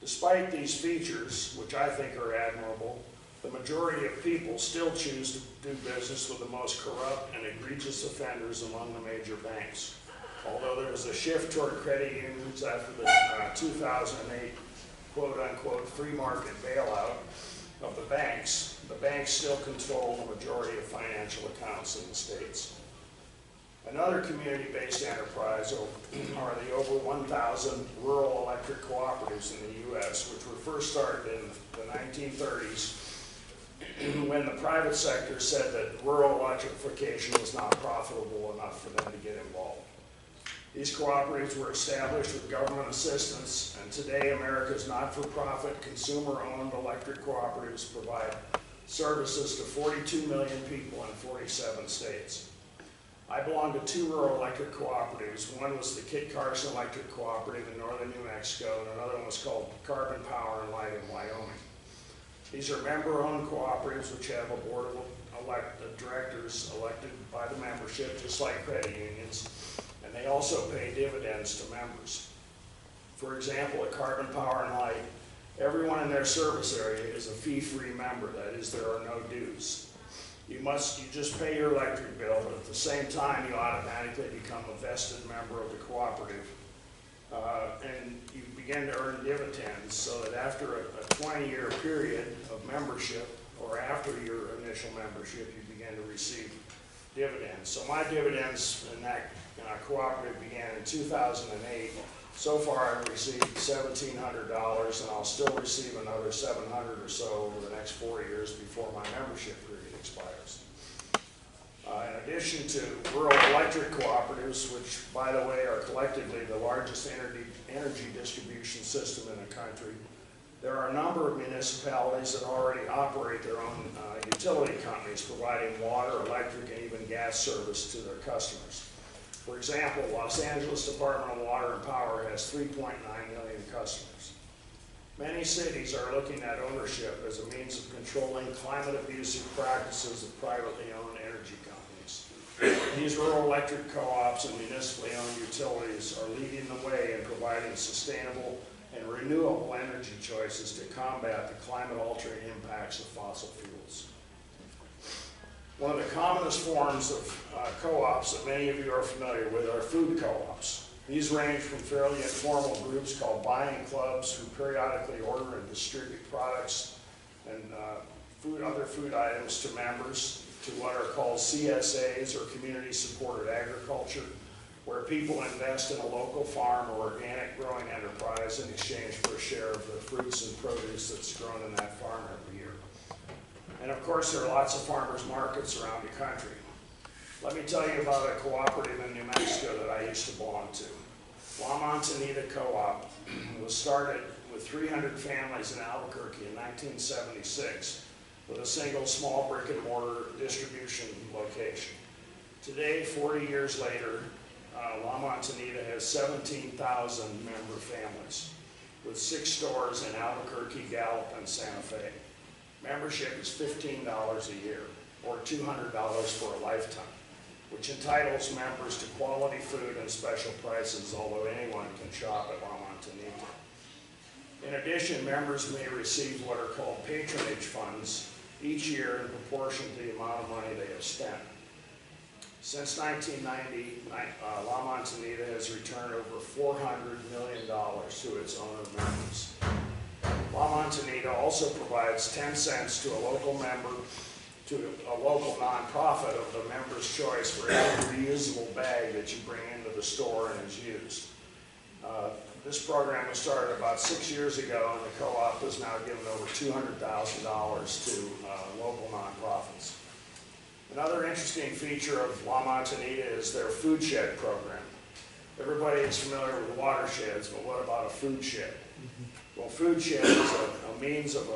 Despite these features, which I think are admirable, the majority of people still choose to do business with the most corrupt and egregious offenders among the major banks. Although there was a shift toward credit unions after the 2008 quote-unquote free market bailout of the banks still control the majority of financial accounts in the states. Another community-based enterprise are the over 1,000 rural electric cooperatives in the U.S., which were first started in the 1930s when the private sector said that rural electrification was not profitable enough for them to get involved. These cooperatives were established with government assistance, and today America's not-for-profit, consumer-owned electric cooperatives provide services to 42 million people in 47 states. I belong to two rural electric cooperatives. One was the Kit Carson Electric Cooperative in northern New Mexico, and another one was called Carbon Power and Light in Wyoming. These are member-owned cooperatives which have a board of directors elected by the membership, just like credit unions, and they also pay dividends to members. For example, at Carbon Power and Light, everyone in their service area is a fee-free member. That is, there are no dues. You just pay your electric bill, but at the same time, you automatically become a vested member of the cooperative, and you begin to earn dividends, so that after a 20-year period of membership, or after your initial membership, you begin to receive dividends. So my dividends in that cooperative began in 2008. So far, I've received $1,700, and I'll still receive another $700 or so over the next 4 years before my membership period expires. In addition to rural electric cooperatives, which, by the way, are collectively the largest energy distribution system in the country, there are a number of municipalities that already operate their own utility companies, providing water, electric, and even gas service to their customers. For example, Los Angeles Department of Water and Power has 3.9 million customers. Many cities are looking at ownership as a means of controlling climate-abusive practices of privately owned energy companies. These rural electric co-ops and municipally owned utilities are leading the way in providing sustainable and renewable energy choices to combat the climate-altering impacts of fossil fuels. One of the commonest forms of co-ops that many of you are familiar with are food co-ops. These range from fairly informal groups called buying clubs who periodically order and distribute products and other food items to members, to what are called CSAs, or community-supported agriculture, where people invest in a local farm or organic growing enterprise in exchange for a share of the fruits and produce that's grown in that farm every year. And of course, there are lots of farmers markets around the country. Let me tell you about a cooperative in New Mexico that I used to belong to. La Montanita Co-op was started with 300 families in Albuquerque in 1976 with a single small brick and mortar distribution location. Today, 40 years later, La Montanita has 17,000 member families with 6 stores in Albuquerque, Gallup, and Santa Fe. Membership is $15 a year, or $200 for a lifetime, which entitles members to quality food and special prices, although anyone can shop at La Montanita. In addition, members may receive what are called patronage funds each year in proportion to the amount of money they have spent. Since 1990, La Montanita has returned over $400 million to its owner members. La Montanita also provides 10 cents to a local member, to a local nonprofit of the member's choice for every reusable bag that you bring into the store and is used. This program was started about 6 years ago, and the co-op has now given over $200,000 to local nonprofits. Another interesting feature of La Montanita is their food shed program. Everybody is familiar with watersheds, but what about a food shed? Well, food shed is a means of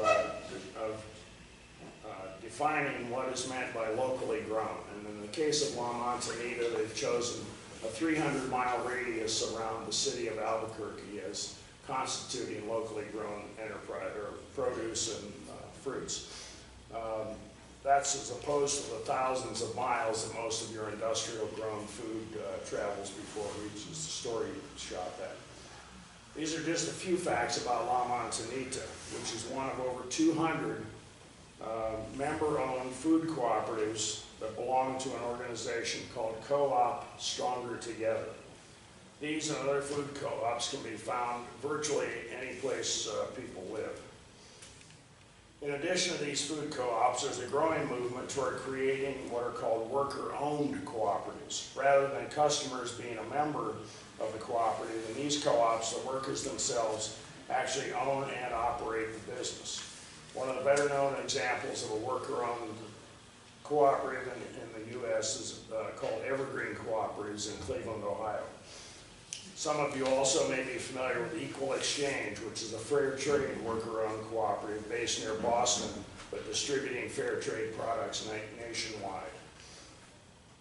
defining what is meant by locally grown. And in the case of La Manzanita, they've chosen a 300-mile radius around the city of Albuquerque as constituting locally grown enterprise or produce and fruits. That's as opposed to the thousands of miles that most of your industrial grown food travels before it reaches the store you shop at. These are just a few facts about La Manzanita, which is one of over 200 member-owned food cooperatives that belong to an organization called Co-op Stronger Together. These and other food co-ops can be found virtually any place people live. In addition to these food co-ops, there's a growing movement toward creating what are called worker-owned cooperatives. Rather than customers being a member of the cooperative, in these co-ops, the workers themselves actually own and operate the business. One of the better-known examples of a worker-owned cooperative in the U.S. is called Evergreen Cooperatives in Cleveland, Ohio. Some of you also may be familiar with Equal Exchange, which is a fair trade worker-owned cooperative based near Boston, but distributing fair trade products nationwide.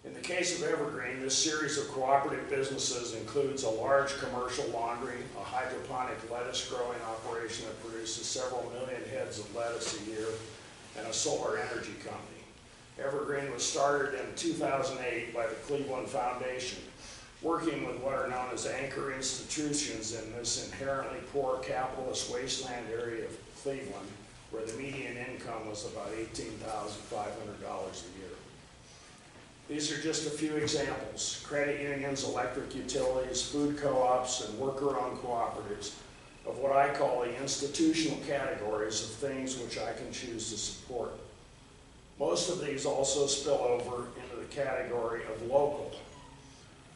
In the case of Evergreen, this series of cooperative businesses includes a large commercial laundry, a hydroponic lettuce growing operation that produces several million heads of lettuce a year, and a solar energy company. Evergreen was started in 2008 by the Cleveland Foundation, working with what are known as anchor institutions in this inherently poor capitalist wasteland area of Cleveland, where the median income was about $18,500 a year. These are just a few examples: credit unions, electric utilities, food co-ops, and worker-owned cooperatives of what I call the institutional categories of things which I can choose to support. Most of these also spill over into the category of local,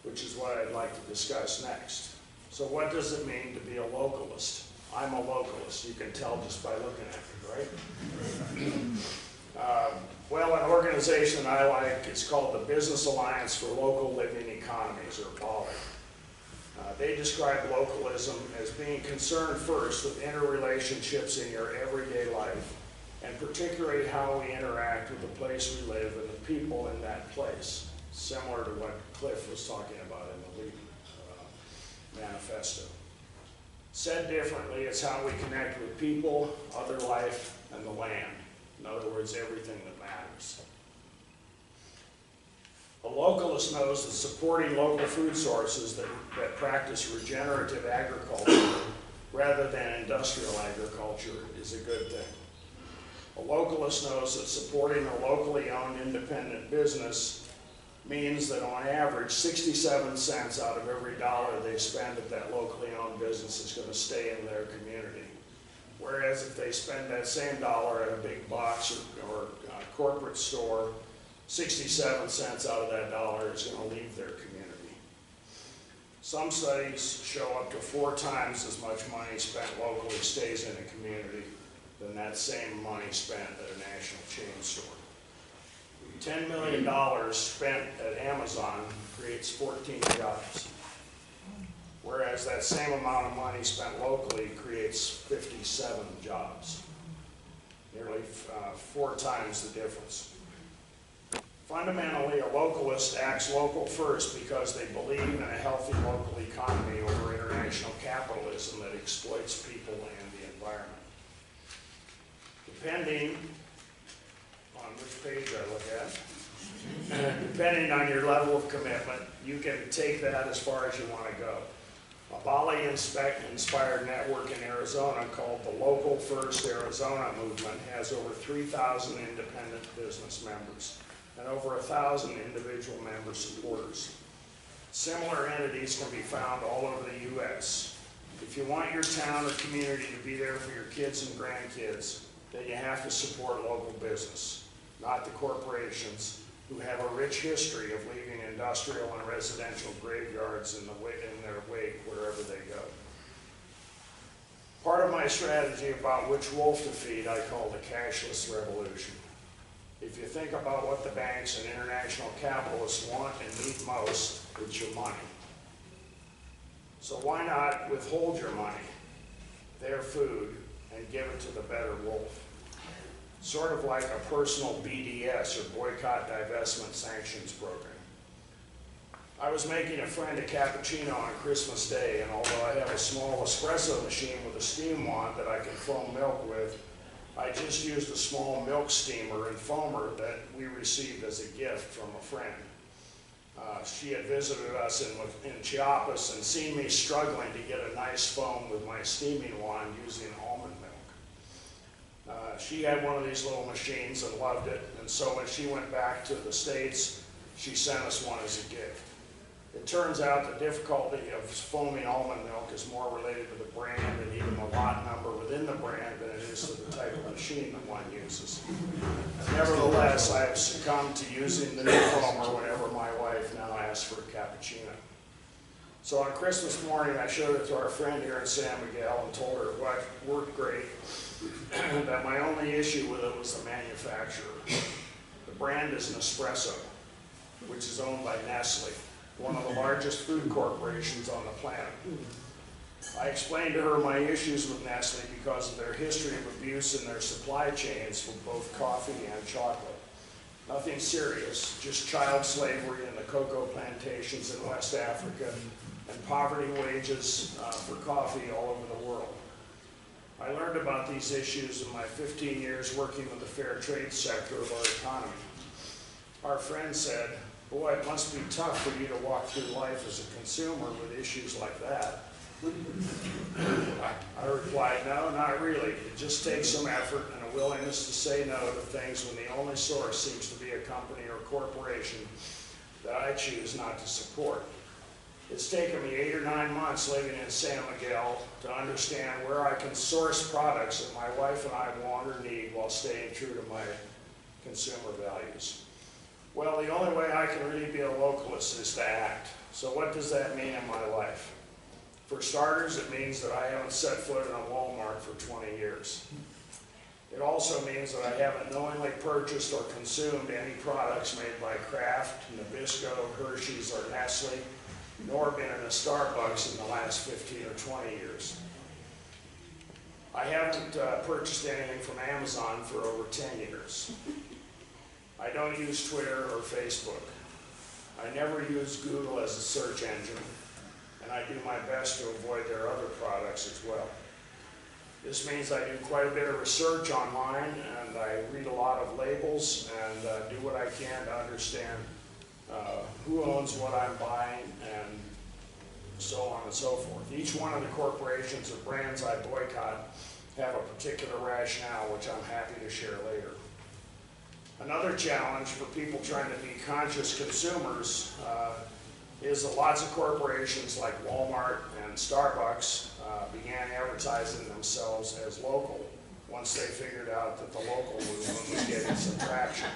which is what I'd like to discuss next. So what does it mean to be a localist? I'm a localist. You can tell just by looking at me, right? Well, an organization I like is called the Business Alliance for Local Living Economies, or BALI. They describe localism as being concerned first with interrelationships in your everyday life, and particularly how we interact with the place we live and the people in that place, similar to what Cliff was talking about in the LEAP manifesto. Said differently, it's how we connect with people, other life, and the land. In other words, everything that matters. A localist knows that supporting local food sources that practice regenerative agriculture rather than industrial agriculture is a good thing. A localist knows that supporting a locally owned independent business means that on average 67 cents out of every dollar they spend at that locally owned business is going to stay in their community. Whereas if they spend that same dollar at a big box or corporate store, 67 cents out of that dollar is going to leave their community. Some studies show up to 4 times as much money spent locally stays in a community than that same money spent at a national chain store. $10 million spent at Amazon creates 14 jobs, whereas that same amount of money spent locally creates 57 jobs, nearly 4 times the difference. Fundamentally, a localist acts local first because they believe in a healthy local economy over international capitalism that exploits people and the environment. Depending on which page I look at, depending on your level of commitment, you can take that as far as you want to go. A Bali-inspired network in Arizona called the Local First Arizona Movement has over 3,000 independent business members and over 1,000 individual member supporters. Similar entities can be found all over the U.S. If you want your town or community to be there for your kids and grandkids, then you have to support local business, not the corporations who have a rich history of leaving industrial and residential graveyards in their wake wherever they go. Part of my strategy about which wolf to feed I call the cashless revolution. If you think about what the banks and international capitalists want and need most, it's your money. So why not withhold your money, their food, and give it to the better wolf? sort of like a personal BDS, or boycott, divestment, sanctions program. I was making a friend a cappuccino on Christmas Day, and although I have a small espresso machine with a steam wand that I can foam milk with, I just used a small milk steamer and foamer that we received as a gift from a friend. She had visited us in Chiapas and seen me struggling to get a nice foam with my steaming wand using almond milk. She had one of these little machines and loved it, and so when she went back to the States, she sent us one as a gift. It turns out the difficulty of foaming almond milk is more related to the brand and even the lot number within the brand than it is to the type of machine that one uses. Nevertheless, I have succumbed to using the new foamer whenever my wife now asks for a cappuccino. So on Christmas morning, I showed it to our friend here in San Miguel and told her it worked great, that my only issue with it was the manufacturer. The brand is Nespresso, which is owned by Nestle, one of the largest food corporations on the planet. I explained to her my issues with Nestle because of their history of abuse in their supply chains for both coffee and chocolate. Nothing serious, just child slavery in the cocoa plantations in West Africa and poverty wages for coffee all over the world. I learned about these issues in my 15 years working with the fair trade sector of our economy. Our friend said, "Boy, it must be tough for you to walk through life as a consumer with issues like that." I replied, "No, not really. It just takes some effort and a willingness to say no to things when the only source seems to be a company or corporation that I choose not to support. It's taken me 8 or 9 months living in San Miguel to understand where I can source products that my wife and I want or need while staying true to my consumer values. Well, the only way I can really be a localist is to act. So what does that mean in my life? For starters, it means that I haven't set foot in a Walmart for 20 years. It also means that I haven't knowingly purchased or consumed any products made by Kraft, Nabisco, Hershey's, or Nestle, nor been in a Starbucks in the last 15 or 20 years. I haven't purchased anything from Amazon for over 10 years. I don't use Twitter or Facebook. I never use Google as a search engine, and I do my best to avoid their other products as well. This means I do quite a bit of research online, and I read a lot of labels and do what I can to understand who owns what I'm buying and so on and so forth. Each one of the corporations or brands I boycott have a particular rationale, which I'm happy to share later. Another challenge for people trying to be conscious consumers is that lots of corporations like Walmart and Starbucks began advertising themselves as local once they figured out that the local movement was getting some traction.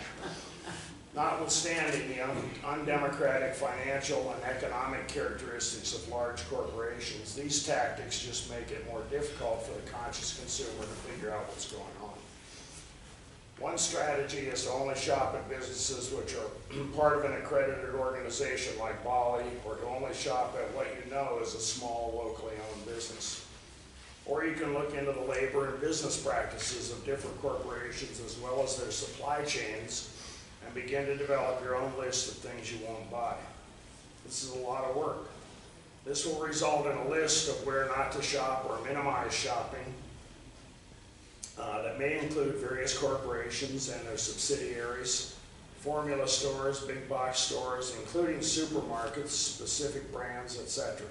Notwithstanding the undemocratic financial and economic characteristics of large corporations, these tactics just make it more difficult for the conscious consumer to figure out what's going on. One strategy is to only shop at businesses which are part of an accredited organization like Bali, or to only shop at what you know is a small, locally owned business. Or you can look into the labor and business practices of different corporations as well as their supply chains and begin to develop your own list of things you won't buy. This is a lot of work. This will result in a list of where not to shop or minimize shopping that may include various corporations and their subsidiaries, formula stores, big box stores, including supermarkets, specific brands, etc.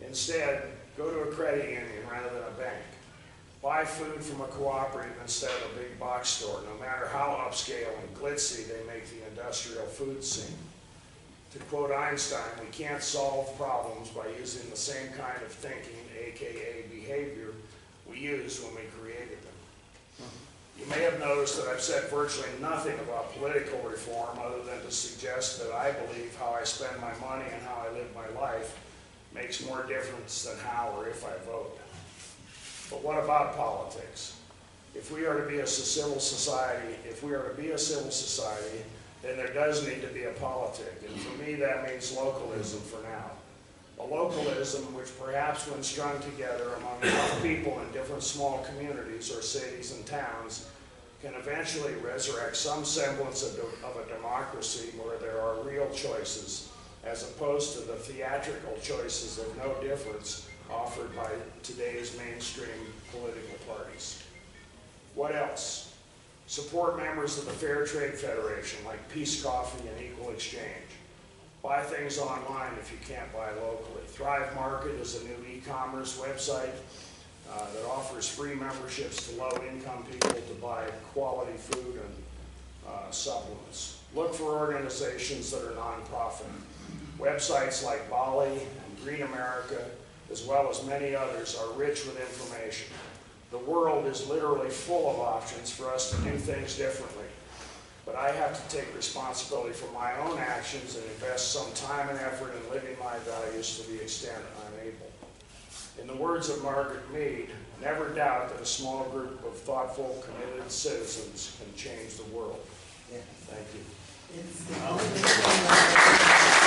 Instead, go to a credit union rather than a bank. Buy food from a cooperative instead of a big box store, no matter how upscale and glitzy they make the industrial food scene. To quote Einstein, we can't solve problems by using the same kind of thinking, aka behavior, we used when we created them. You may have noticed that I've said virtually nothing about political reform other than to suggest that I believe how I spend my money and how I live my life makes more difference than how or if I vote. But what about politics? If we are to be a civil society, then there does need to be a politic. And for me, that means localism for now. A localism which perhaps when strung together among enough people in different small communities or cities and towns can eventually resurrect some semblance of a democracy where there are real choices, as opposed to the theatrical choices of no difference offered by today's mainstream political parties. What else? Support members of the Fair Trade Federation, like Peace Coffee and Equal Exchange. Buy things online if you can't buy locally. Thrive Market is a new e-commerce website that offers free memberships to low-income people to buy quality food and supplements. Look for organizations that are nonprofit. Websites like Bali and Green America, as well as many others, are rich with information. The world is literally full of options for us to do things differently. But I have to take responsibility for my own actions and invest some time and effort in living my values to the extent I'm able. In the words of Margaret Mead, never doubt that a small group of thoughtful, committed citizens can change the world. Yeah. Thank you. It's the only thing